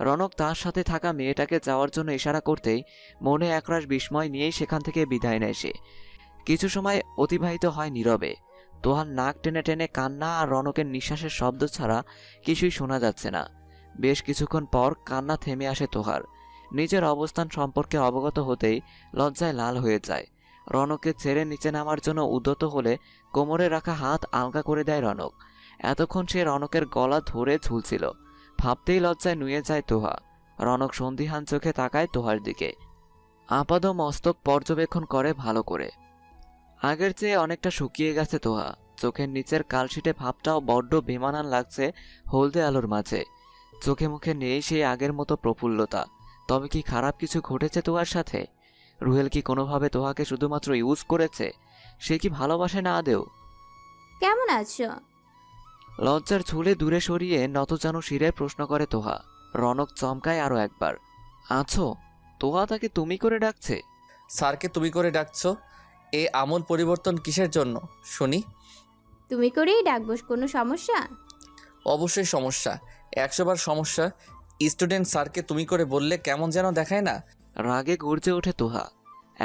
রনক তার সাথে থাকা মেয়েটাকে যাওয়ার জন্য ইশারা করতেই মনে একরাশ বিস্ময় নিয়েই সেখান থেকে বিদায় নেয় সে। কিছু সময় অতিবাহিত হয় নীরবে। তোহার নাক টেনে টেনে কান্না আর রনকের নিঃশ্বাসের শব্দ ছাড়া কিছুই শোনা যাচ্ছে না। বেশ কিছুক্ষণ পর কান্না থেমে আসে তোহার। নিজের অবস্থান সম্পর্কে অবগত হতেই লজ্জায় লাল হয়ে যায়। রনককে ছেড়ে নিচে নামার জন্য উদ্যত হলে কোমরে রাখা হাত আলগা করে দেয় রনক। এতক্ষণ সে রনকের গলা ধরে ঝুলছিল। ভাবতেই লজ্জায় নুয়ে যায় তোহা। রনক সন্দিহান চোখে তাকায় তোহার দিকে। আপাদ মস্তক পর্যবেক্ষণ করে ভালো করে। আগের চেয়ে অনেকটা শুকিয়ে গেছে তোহা। চোখের নিচের কালশিটে ভাবটাও বড্ড বেমানান লাগছে হলদে আলোর মাঝে। চোখে মুখে নেই সেই আগের মতো প্রফুল্লতা। তবে কি খারাপ কিছু ঘটেছে তোহার সাথে? রুহেল কি কোনোভাবে তোহাকে শুধুমাত্র ইউজ করেছে? সে কি ভালোবাসে না আদেও? কেমন আছো? লজ্জার ঝুলে দূরে সরিয়ে নতজানু শিরে প্রশ্ন করে তোহা। রনক চমকায় আরও একবার। আছো? তোহা তাকে তুমি করে ডাকছে। স্যারকে তুমি করে ডাকছো? এ আমূল পরিবর্তন কিসের জন্য শুনি? তুমি করেই ডাকবো, কোনো সমস্যা? অবশ্যই সমস্যা, 100 বার সমস্যা। স্টুডেন্ট স্যারকে তুমি করে বললে কেমন যেন দেখায় না? রাগে গর্জে ওঠে তোহা।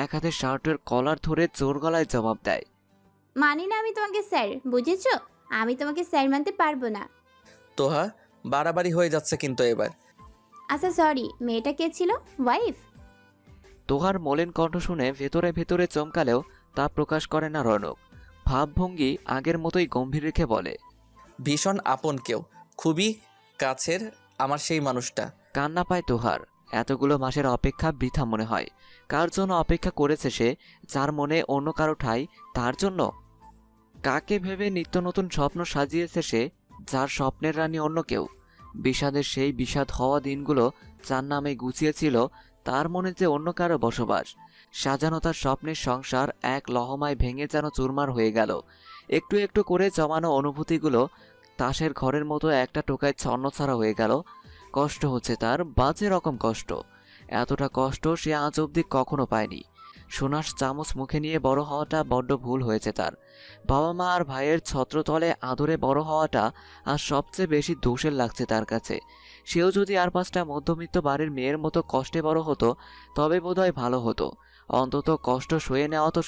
এক হাতে শার্টের কলার ধরে জোর গলায় জবাব দেয়। মানি না আমি তোমাকে স্যার, বুঝেছো? আমি তোমাকে স্যার মানতে পারবো না। তোহা, বাড়াবাড়ি হয়ে যাচ্ছে কিন্তু এবার। আচ্ছা সরি, মেয়েটা কে ছিল? ওয়াইফ? তোহার মলিন কণ্ঠ শুনে ভেতরে ভেতরে চমকালেও তা প্রকাশ করে না রনক। ভাবভঙ্গি আগের মতোই গম্ভীর রেখে বলে, ভীষণ আপন কেউ, খুবই কাছের আমার সেই মানুষটা। কান্না পায় তোহার। এতগুলো মাসের অপেক্ষা বৃথা মনে হয়। কার জন্য অপেক্ষা করেছে সে? যার মনে অন্য কারো ঠাঁই, তার জন্য? কাকে ভেবে নিত্য নতুন স্বপ্ন সাজিয়েছে সে? যার স্বপ্নের রানী অন্য কেউ। বিষাদের সেই বিষাদ হওয়া দিনগুলো যার নামে গুছিয়েছিল, তার মনে যে অন্য কারো বসবাস। সাজানো তার স্বপ্নের সংসার এক লহমায় ভেঙে যেন চুরমার হয়ে গেল। একটু একটু করে জমানো অনুভূতিগুলো তাসের ঘরের মতো একটা টোকায় ছন্নছাড়া হয়ে গেল। কষ্ট হচ্ছে তার, বাজে রকম কষ্ট। এতটা কষ্ট সে আজ অবধি কখনো পায়নি। সোনার চামচ মুখে নিয়ে বড় হওয়াটা বড্ড ভুল হয়েছে তার। বাবা মা আর ভাইয়ের ছত্রতলে আদরে বড় হওয়াটা আর সবচেয়ে বেশি দোষের লাগছে তার কাছে। সেও যদি আর 5টা মধ্যবিত্ত বাড়ির মেয়ের মতো কষ্টে বড় হতো, তবে বোধহয় ভালো হতো। অন্তত কষ্ট সয়ে নেওয়া তো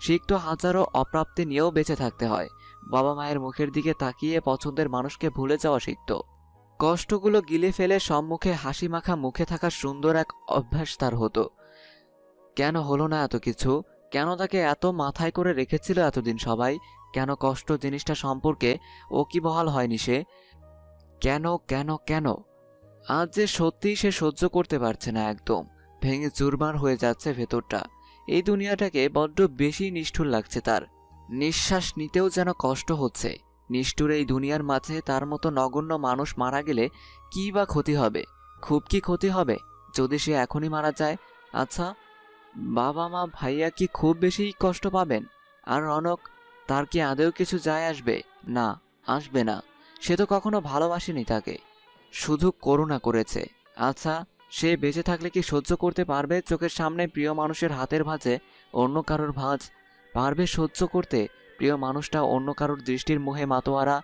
শিখত হাজারো অপ্রাপ্তি নিয়েও বেঁচে থাকতে হয়। বাবা মায়ের মুখের দিকে তাকিয়ে পছন্দের মানুষকে ভুলে যাওয়া শিখত। কষ্টগুলো গিলে ফেলে সম্মুখে হাসি মাখা মুখে থাকা সুন্দর এক অভ্যাস তার হতো। কেন হলো না এত কিছু? কেন তাকে এত মাথায় করে রেখেছিল এতদিন সবাই? কেন কষ্ট জিনিসটা সম্পর্কে ওকিবহাল হয়নি সে? কেন কেন কেন? আজ যে সত্যিই সে সহ্য করতে পারছে না, একদম ভেঙে চুরমার হয়ে যাচ্ছে ভেতরটা। এই দুনিয়াটাকে বড্ড বেশি নিষ্ঠুর লাগছে তার। নিঃশ্বাস নিতেও যেন কষ্ট হচ্ছে। নিষ্ঠুর এই দুনিয়ার মাঝে তার মতো নগণ্য মানুষ মারা গেলে কী বা ক্ষতি হবে? খুব কি ক্ষতি হবে যদি সে এখনই মারা যায়? আচ্ছা, বাবা মা ভাইয়া কি খুব বেশি কষ্ট পাবেন? আর রনক, তার কি আদেও কিছু যায় আসবে? না, আসবে না। সে তো কখনো ভালোবাসেনি তাকে, শুধু করুণা করেছে। আচ্ছা, সে বেঁচে থাকলে কি সহ্য করতে পারবে চোখের সামনে প্রিয় মানুষের হাতের ভাঁজে অন্য কারোর ভাঁজ? পারবে সহ্য করতে প্রিয় মানুষটা অন্য কারোর দৃষ্টির মোহে মাতোয়ারা?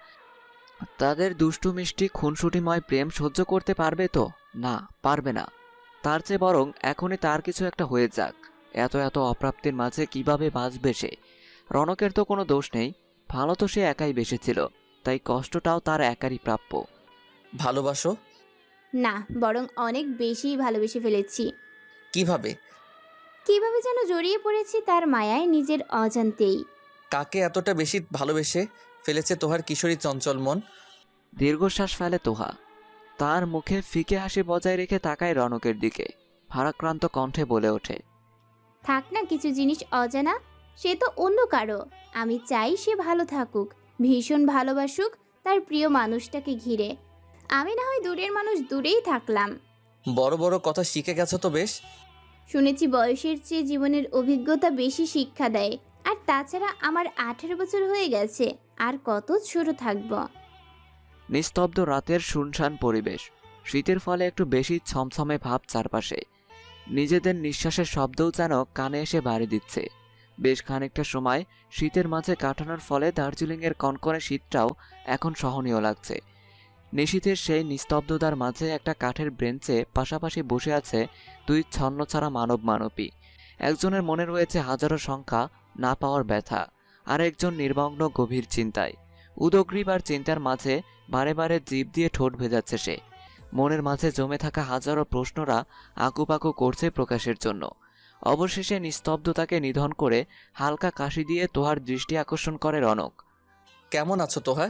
তাদের দুষ্টু মিষ্টি খুনসুটিময় প্রেম সহ্য করতে পারবে তো? না, পারবে না। তার চেয়ে বরং এখনই তার কিছু একটা হয়ে যাক। এত এত অপ্রাপ্তির মাঝে কিভাবে বাঁচবে সে? রনকের তো কোনো দোষ নেই, ভালো তো সে একাই বেসেছিল, তাই কষ্টটাও তার একারই প্রাপ্য। ভালোবাসো? না, বরং অনেক বেশি ভালোবেসে ফেলেছি। কিভাবে? কিভাবে যেন জড়িয়ে পড়েছি তার মায়ায় নিজের অজান্তেই। কাকে এতটা বেশি ভালোবেসে ফেলেছে তোহার কিশোরী চঞ্চল মন? দীর্ঘশ্বাস ফেলে তোহা। তার মুখে ফিকে হাসি বজায় রেখে তাকায় রনকের দিকে। ভারাক্রান্ত কণ্ঠে বলে ওঠে, থাক না কিছু জিনিস অজানা, সে তো অন্য কারো। আমি চাই সে ভালো থাকুক, ভীষণ ভালোবাসুক তার প্রিয় মানুষটাকে ঘিরে। আমি না হয় দূরের মানুষ, দূরেই থাকলাম। বড় বড় কথা শিখে গেছো তো বেশ। শুনেছি বয়সের চেয়ে জীবনের অভিজ্ঞতা বেশি শিক্ষা দেয়। আর তাছাড়া আমার 18 বছর হয়ে গেছে, আর কত ছোট থাকব। নিস্তব্ধ রাতের শুনশান পরিবেশ, শীতের ফলে একটু বেশি ছমছমে ভাব চারপাশে। নিজেদের নিঃশ্বাসের শব্দও যেন কানে এসে বাড়ি দিচ্ছে। বেশ খানিকটা সময় শীতের মাঝে কাটানোর ফলে দার্জিলিংয়ের কনকনে শীতটাও এখন সহনীয় লাগছে। নিশীথের সেই নিস্তব্ধতার মাঝে একটা কাঠের বেঞ্চে পাশাপাশি বসে আছে দুই ছন্নছাড়া মানবী। একজনের মনে রয়েছে হাজারো সংখ্যা না পাওয়ার ব্যথা, আর একজন নির্মগ্ন গভীর চিন্তায়। উদগ্রীব আর চিন্তার মাঝে বারে বারে জিভ দিয়ে ঠোঁট ভেজাচ্ছে সে। মনের মাঝে জমে থাকা হাজারো প্রশ্নরা আকুপাকু করছে প্রকাশের জন্য। অবশেষে নিস্তব্ধতাকে নিধন করে হালকা কাশি দিয়ে তোহার দৃষ্টি আকর্ষণ করে রনক। কেমন আছো তোহা?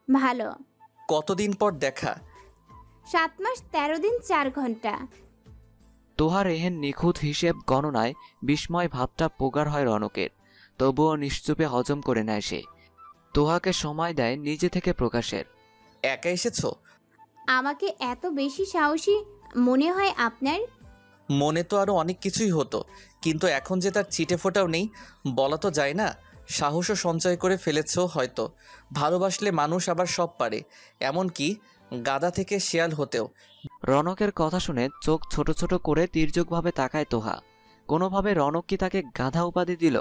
ভালো। কতদিন পর দেখা? 7 মাস 13 দিন 4 ঘন্টা। তোহার এহেন নিখুঁত হিসেব গণনায় বিস্ময় ভাবটা প্রগাঢ় হয় রনকের। তবুও নিশ্চুপে হজম করে নেয় সে। তোহাকে সময় দেয় নিজে থেকে প্রকাশের। একা এসেছো? আমাকে এত বেশি সাহসী মনে হয় আপনার? মনে তো আরো অনেক কিছুই হতো, কিন্তু এখন যে তার ছিটে ফোটাও নেই, বলা তো যায় না। সাহসও সঞ্চয় করে ফেলেছো হয়তো। ভালোবাসলে মানুষ আবার সব পারে, এমনকি গাধা থেকে শেয়াল হতেও। রনকের কথা শুনে চোখ ছোট ছোট করে তির্যকভাবে তাকায় তোহা। কোনোভাবে রনক কি তাকে গাধা উপাধি দিল?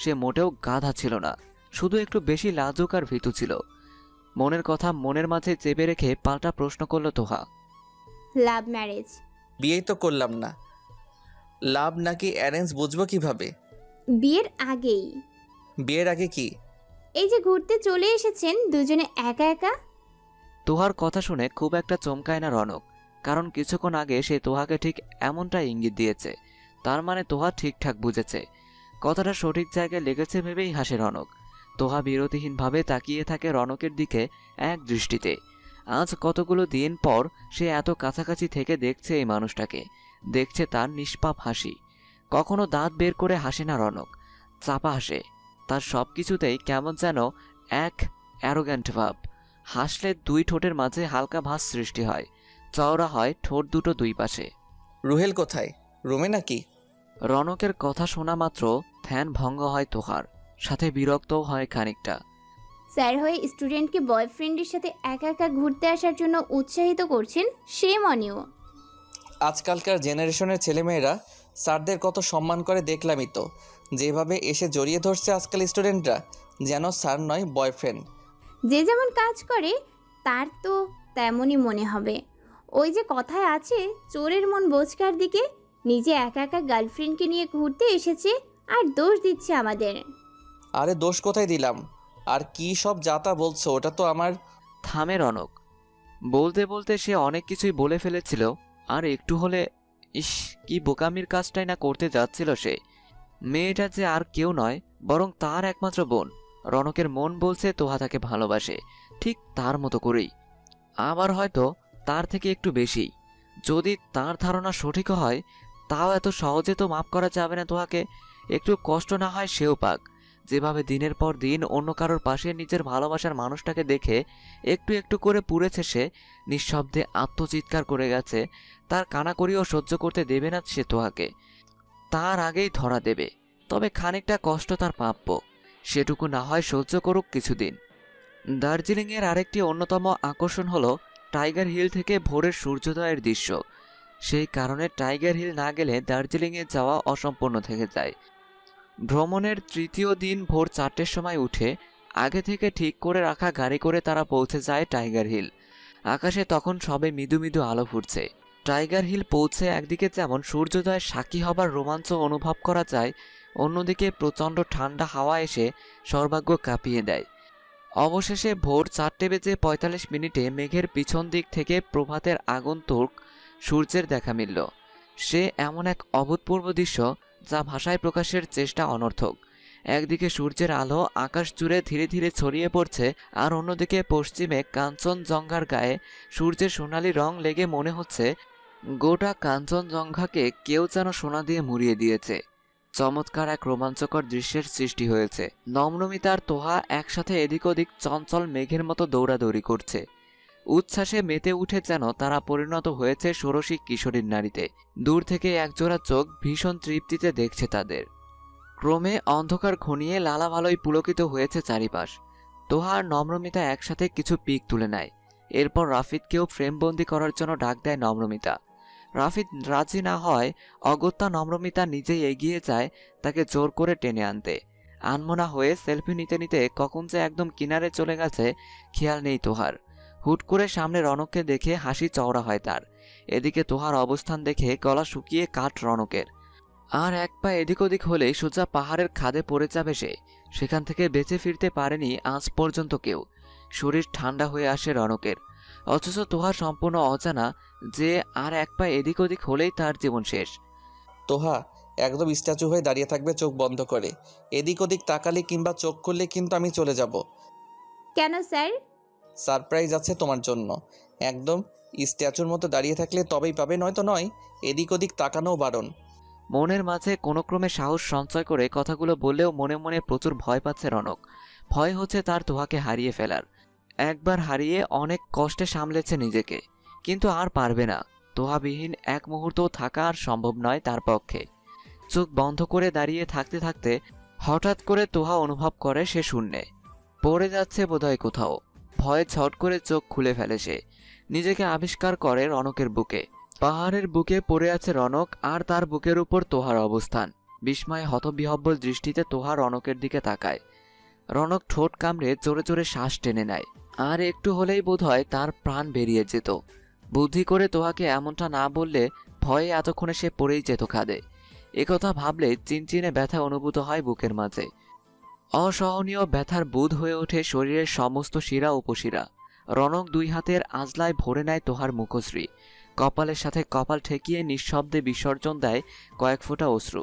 সে মোটেও গাধা ছিল না, শুধু একটু বেশি লাজুক আর ভীতু ছিল। মনের কথা মনের মাঝে চেপে রেখে পাল্টা প্রশ্ন করল তোহা। Love marriage. বিয়েই তো করলাম না, লাভ নাকি অ্যারেঞ্জ বুঝবো কিভাবে? বিয়ের আগেই। বিয়ের আগে কি? এই যে ঘুরতে চলে এসেছেন দুজনে একা একা। তোহার কথা শুনে খুব একটা চমকায় না রনক, কারণ কিছুক্ষণ আগে সে তোহাকে ঠিক এমনটা ইঙ্গিত দিয়েছে। তার মানে তোহা ঠিকঠাক বুঝেছে। কথাটা সঠিক জায়গায় লেগেছে ভেবেই হাসে রনক। তোহা বিরতিহীনভাবে তাকিয়ে থাকে রনকের দিকে এক দৃষ্টিতে। আজ কতগুলো দিন পর সে এত কাছাকাছি থেকে দেখছে এই মানুষটাকে, দেখছে তার নিষ্পাপ হাসি। কখনো দাঁত বের করে হাসে না রনক, চাপা হাসে। তার সব কিছুতেই কেমন যেন এক অ্যারোগ্যান্ট ভাব। হাসলে দুই ঠোঁটের মাঝে হালকা ভাঁজ সৃষ্টি হয়, চওড়া হয় ঠোঁট দুটো দুই পাশে। রুহেল কোথায়? রুমে নাকি? রনকের কথা শোনা মাত্র ধ্যান ভঙ্গ হয় তোহার, সাথে বিরক্তও হয় খানিকটা। স্যার হয়ে স্টুডেন্টকে বয়ফ্রেন্ডের সাথে একা একা ঘুরতে আসার জন্য উৎসাহিত করছেন, সে মনেও। আজকালকার জেনারেশনের ছেলেমেয়েরা স্যারদের কত সম্মান করে দেখলামই তো। যেভাবে এসে জড়িয়ে ধরছে আজকাল স্টুডেন্টরা, যেন স্যার নয় বয়ফ্রেন্ড। যে যেমন কাজ করে তার তো তেমনই মনে হবে। ওই যে কথায় আছে, চোরের মন বোঝকার দিকে। নিজে একা একা গার্লফ্রেন্ডকে নিয়ে ঘুরতে এসেছে আর দোষ দিচ্ছে আমাদের। আরে দোষ কোথায় দিলাম? আর কি সব যাতা বলছো? ওটা তো আমার। থামে রনক। বলতে বলতে সে অনেক কিছুই বলে ফেলেছিল, আর একটু হলে ইস কি বোকামির কাজটাই না করতে যাচ্ছিল সে। মেয়েটা যে আর কেউ নয়, বরং তার একমাত্র বোন। রনকের মন বলছে তোহা তাকে ভালোবাসে, ঠিক তার মতো করেই, আবার হয়তো তার থেকে একটু বেশি। যদি তার ধারণা সঠিক হয়, তাও এত সহজে তো মাফ করা যাবে না তোহাকে। একটু কষ্ট না হয় সেও পাক। যেভাবে দিনের পর দিন অন্য কারোর পাশে নিজের ভালোবাসার মানুষটাকে দেখে একটু একটু করে পুড়েছে সে, নিঃশব্দে আত্মচিৎকার করে গেছে। তার কানাকড়িও সহ্য করতে দেবে না সে তোহাকে, তার আগেই ধরা দেবে। তবে খানিকটা কষ্ট তার প্রাপ্য, সেটুকু না হয় সহ্য করুক কিছুদিন। দার্জিলিংয়ের আরেকটি অন্যতম আকর্ষণ হলো টাইগার হিল থেকে ভোরের সূর্যোদয়ের দৃশ্য। সেই কারণে টাইগার হিল না গেলে দার্জিলিংয়ে যাওয়া অসম্পূর্ণ থেকে যায়। ভ্রমণের তৃতীয় দিন ভোর 4টের সময় উঠে আগে থেকে ঠিক করে রাখা গাড়ি করে তারা পৌঁছে যায় টাইগার হিল। আকাশে তখন সবে মৃদু মৃদু আলো ফুটছে। টাইগার হিল পৌঁছে একদিকে যেমন সূর্যোদয়ের সাক্ষী হবার রোমাঞ্চ অনুভব করা যায়, অন্যদিকে প্রচণ্ড ঠান্ডা হাওয়া এসে সর্বাগ্য কাঁপিয়ে দেয়। অবশেষে ভোর 4:45 মেঘের পিছন দিক থেকে প্রভাতের আগন্তুক সূর্যের দেখা মিলল। সে এমন এক অভূতপূর্ব দৃশ্য যা ভাষায় প্রকাশের চেষ্টা অনর্থক। একদিকে সূর্যের আলো আকাশ জুড়ে ধীরে ধীরে ছড়িয়ে পড়ছে, আর অন্যদিকে পশ্চিমে কাঞ্চনজঙ্ঘার গায়ে সূর্যের সোনালি রং লেগে মনে হচ্ছে গোটা কাঞ্চনজঙ্ঘাকে কেউ যেন সোনা দিয়ে মুড়িয়ে দিয়েছে। চমৎকার এক রোমাঞ্চকর দৃশ্যের সৃষ্টি হয়েছে। নমনমিতা আর তোহা একসাথে এদিক ওদিক চঞ্চল মেঘের মতো দৌড়াদৌড়ি করছে। উচ্ছ্বাসে মেতে উঠে যেন তারা পরিণত হয়েছে ষোড়শী কিশোরীর নারীতে। দূর থেকে একজোড়া চোখ ভীষণ তৃপ্তিতে দেখছে তাদের। ক্রমে অন্ধকার ঘনিয়ে লালাভালোই পুলকিত হয়েছে চারিপাশ। তোহা আর নম্রমিতা একসাথে কিছু পিক তুলে নেয়। এরপর রাফিদকেও ফ্রেমবন্দি করার জন্য ডাক দেয় নম্রমিতা। রাফিদ রাজি না হয় অগত্যা নম্রমিতা নিজেই এগিয়ে যায় তাকে জোর করে টেনে আনতে। আনমনা হয়ে সেলফি নিতে নিতে কখন যে একদম কিনারে চলে গেছে খেয়াল নেই তোহার। হুট করে সামনে রনককে দেখে হাসি চওড়া হয় তার। এদিকে তোহার অবস্থান দেখে গলা শুকিয়ে কাঠ রনকের। আর এক পা এদিক ওদিক হলেই সোজা পাহাড়ের খাদে পড়ে যাবে সে। সেখান থেকে বেঁচে ফিরতে পারেনি আজ পর্যন্ত কেউ। শরীর ঠান্ডা হয়ে আসে রনকের, অথচ তোহা সম্পূর্ণ অজানা যে আর এক পা এদিক ওদিক হলেই তার জীবন শেষ। তোহা একদম স্ট্যাচু হয়ে দাঁড়িয়ে থাকবে চোখ বন্ধ করে। এদিক ওদিক তাকালে কিংবা চোখ খুললে কিন্তু আমি চলে যাব। কেন স্যার? সারপ্রাইজ আছে তোমার জন্য। একদম স্ট্যাচুর মতো দাঁড়িয়ে থাকলে তবেই পাবে, নয়তো নয়। এদিক ওদিক তাকানোও বারণ। মনের মাঝে কোনো ক্রমে সাহস সঞ্চয় করে কথাগুলো বললেও মনে মনে প্রচুর ভয় পাচ্ছে রনক। ভয় হচ্ছে তার তোহাকে হারিয়ে ফেলার। একবার হারিয়ে অনেক কষ্টে সামলেছে নিজেকে, কিন্তু আর পারবে না। তোহাবিহীন এক মুহূর্তও থাকা আর সম্ভব নয় তার পক্ষে। চোখ বন্ধ করে দাঁড়িয়ে থাকতে থাকতে হঠাৎ করে তোহা অনুভব করে সে শূন্যে পড়ে যাচ্ছে বোধহয় কোথাও। ভয়ে ঝট করে চোখ খুলে ফেলে সে। নিজেকে আবিষ্কার করে রনকের বুকে। পাহাড়ের বুকে পড়ে আছে রনক, আর তার বুকের উপর তোহার অবস্থান। বিস্ময়ে হতবিহ্বল দৃষ্টিতে তোহা রনকের দিকে তাকায়। রনক ঠোঁট কামড়ে জোরে জোরে শ্বাস টেনে নেয়। আর একটু হলেই বোধহয় তার প্রাণ বেরিয়ে যেত। বুদ্ধি করে তোহাকে এমনটা না বললে ভয়ে এতক্ষণে সে পড়েই যেত খাদে। একথা ভাবলে চিনচিনে ব্যথা অনুভূত হয় বুকের মাঝে। অসহনীয় ব্যথার বুঁদ হয়ে ওঠে শরীরের সমস্ত শিরা উপশিরা। রনক দুই হাতের আজলায় ভরে নেয় তোহার মুখশ্রী। কপালের সাথে কপাল ঠেকিয়ে নিঃশব্দে বিসর্জন দেয় কয়েক ফোঁটা অশ্রু।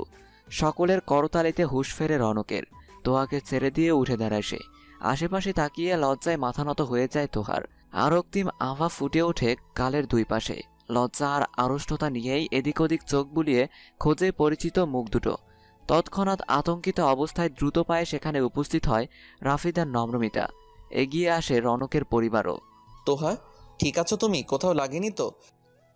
সকলের করতালিতে হুঁশ ফেরে রনকের। তোহাকে ছেড়ে দিয়ে উঠে দাঁড়ায় সে। আশেপাশে তাকিয়ে লজ্জায় মাথা নত হয়ে যায় তোহার। আরক্তিম আভা ফুটে ওঠে কালের দুই পাশে। লজ্জা আর আড়ষ্টতা নিয়েই এদিক ওদিক চোখ বুলিয়ে খোঁজে পরিচিত মুখ দুটো। তৎক্ষণাৎ আতঙ্কিত অবস্থায় দ্রুত পায়ে সেখানে উপস্থিত হয় রাফিদ আর নম্রমিতা। এগিয়ে আসে রনকের পরিবারও। তোহা ঠিক আছো তুমি? কোথাও লাগেনি তো?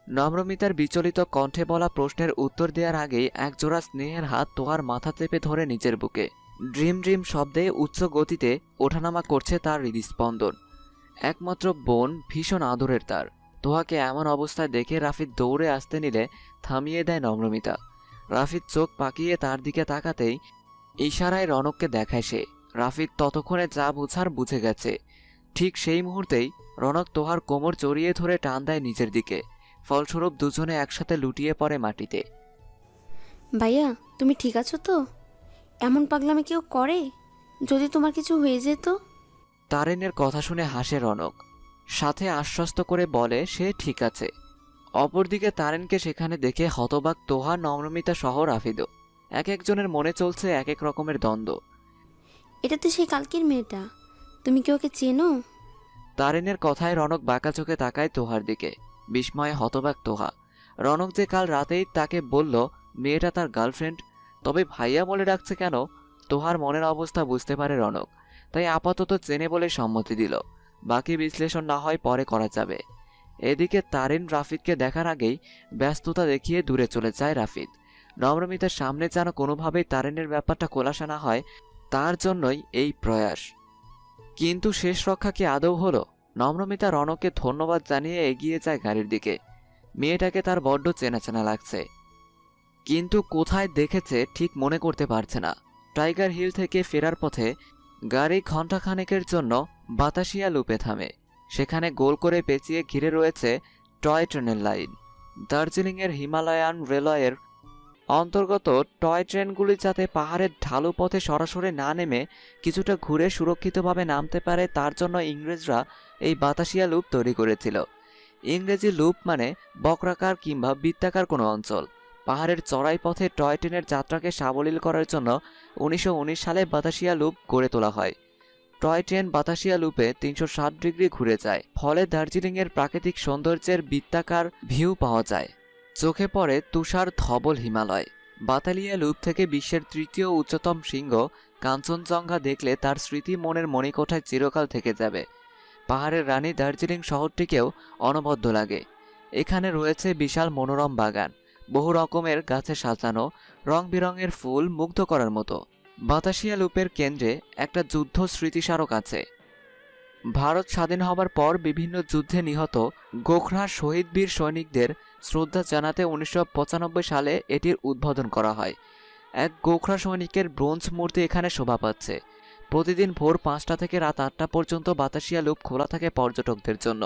নম্রমিতার বিচলিত কণ্ঠে বলা প্রশ্নের উত্তর দেওয়ার আগেই একজোড়া স্নেহের হাত তোহার মাথা চেপে ধরে নিজের বুকে। ড্রিম ড্রিম শব্দে উচ্চ গতিতে ওঠানামা করছে তার হৃদস্পন্দন। একমাত্র বোন ভীষণ আদরের তার। তোহাকে এমন অবস্থায় দেখে রাফিদ দৌড়ে আসতে নিলে থামিয়ে দেয় নম্রমিতা। রাফিদ চোখ পাকিয়ে তার দিকে তাকাতেই ইশারায় রনককে দেখায় সে। রাফিদ ততক্ষণে যা বুঝার বুঝে গেছে। ঠিক সেই মুহূর্তেই রনক তোহার কোমর জড়িয়ে ধরে টান দেয় নিজের দিকে। ফলস্বরূপ দুজনে একসাথে লুটিয়ে পড়ে মাটিতে। ভাইয়া তুমি ঠিক আছো তো? এমন পাগলামি কেউ করে? যদি তোমার কিছু হয়ে যেত? তারিনের কথা শুনে হাসে রনক, সাথে আশ্বস্ত করে বলে সে ঠিক আছে। অপরদিকে তারিনকে সেখানে দেখে হতবাক তোহা, নম্রমিতা সহ রাফিদও। এক একজনের মনে চলছে এক এক রকমের দ্বন্দ্ব। এটা তো সেই কালকের মেয়েটা, তুমি কি ওকে চেনো? তারিনের কথায় রনক বাঁকা চোখে তাকায় তোহার দিকে। বিস্ময়ে হতবাক তোহা। রনক যে কাল রাতেই তাকে বলল মেয়েটা তার গার্লফ্রেন্ড, তবে ভাইয়া বলে ডাকছে কেন? তোহার মনের অবস্থা বুঝতে পারে রনক, তাই আপাতত চেনে বলে সম্মতি দিল। বাকি বিশ্লেষণ না হয় পরে করা যাবে। এদিকে তারিন রাফিদকে দেখার আগেই ব্যস্ততা দেখিয়ে দূরে চলে যায় রাফিদ। নম্রমিতার সামনে যেন কোনোভাবেই তারিনের ব্যাপারটা খোলাসা না হয়, তার জন্যই এই প্রয়াস। কিন্তু শেষ রক্ষা কি আদৌ হলো? নম্রমিতা রনককে ধন্যবাদ জানিয়ে এগিয়ে যায় গাড়ির দিকে। মেয়েটাকে তার বড্ড চেনা চেনা লাগছে, কিন্তু কোথায় দেখেছে ঠিক মনে করতে পারছে না। টাইগার হিল থেকে ফেরার পথে গাড়ি ঘণ্টাখানেকের জন্য বাতাসিয়া লুপে থামে। সেখানে গোল করে পেঁচিয়ে ঘিরে রয়েছে টয় ট্রেনের লাইন। দার্জিলিংয়ের হিমালয়ান রেলওয়ের অন্তর্গত টয় ট্রেনগুলি যাতে পাহাড়ের ঢালু পথে সরাসরি না নেমে কিছুটা ঘুরে সুরক্ষিতভাবে নামতে পারে, তার জন্য ইংরেজরা এই বাতাসিয়া লুপ তৈরি করেছিল। ইংরেজি লুপ মানে বক্রাকার কিংবা বৃত্তাকার কোনো অঞ্চল। পাহাড়ের চড়াই পথে টয় ট্রেনের যাত্রাকে সাবলীল করার জন্য 1919 সালে বাতাসিয়া লুপ গড়ে তোলা হয়। টয় ট্রেন বাতাসিয়া লুপে 360 ডিগ্রি ঘুরে যায়, ফলে দার্জিলিংয়ের প্রাকৃতিক সৌন্দর্যের বৃত্তাকার ভিউ পাওয়া যায়। চোখে পড়ে তুষার ধবল হিমালয়। বাতালিয়া লুপ থেকে বিশ্বের তৃতীয় উচ্চতম শৃঙ্গ কাঞ্চনজঙ্ঘা দেখলে তার স্মৃতি মনের মণিকোঠায় চিরকাল থেকে যাবে। পাহাড়ের রানী দার্জিলিং শহরটিকেও অনবদ্য লাগে। এখানে রয়েছে বিশাল মনোরম বাগান, বহু রকমের গাছে সাজানো, রং বেরঙের ফুল মুগ্ধ করার মতো। বাতাসিয়া লুপের কেন্দ্রে একটা যুদ্ধ স্মৃতিস্মারক আছে। ভারত স্বাধীন হবার পর বিভিন্ন যুদ্ধে নিহত গোখরা শহীদ বীর সৈনিকদের শ্রদ্ধা জানাতে 1995 সালে এটির উদ্বোধন করা হয়। এক গোখরা সৈনিকের ব্রোঞ্জ মূর্তি এখানে শোভা পাচ্ছে। প্রতিদিন ভোর 5টা থেকে রাত 8টা পর্যন্ত বাতাসিয়া লুপ খোলা থাকে পর্যটকদের জন্য।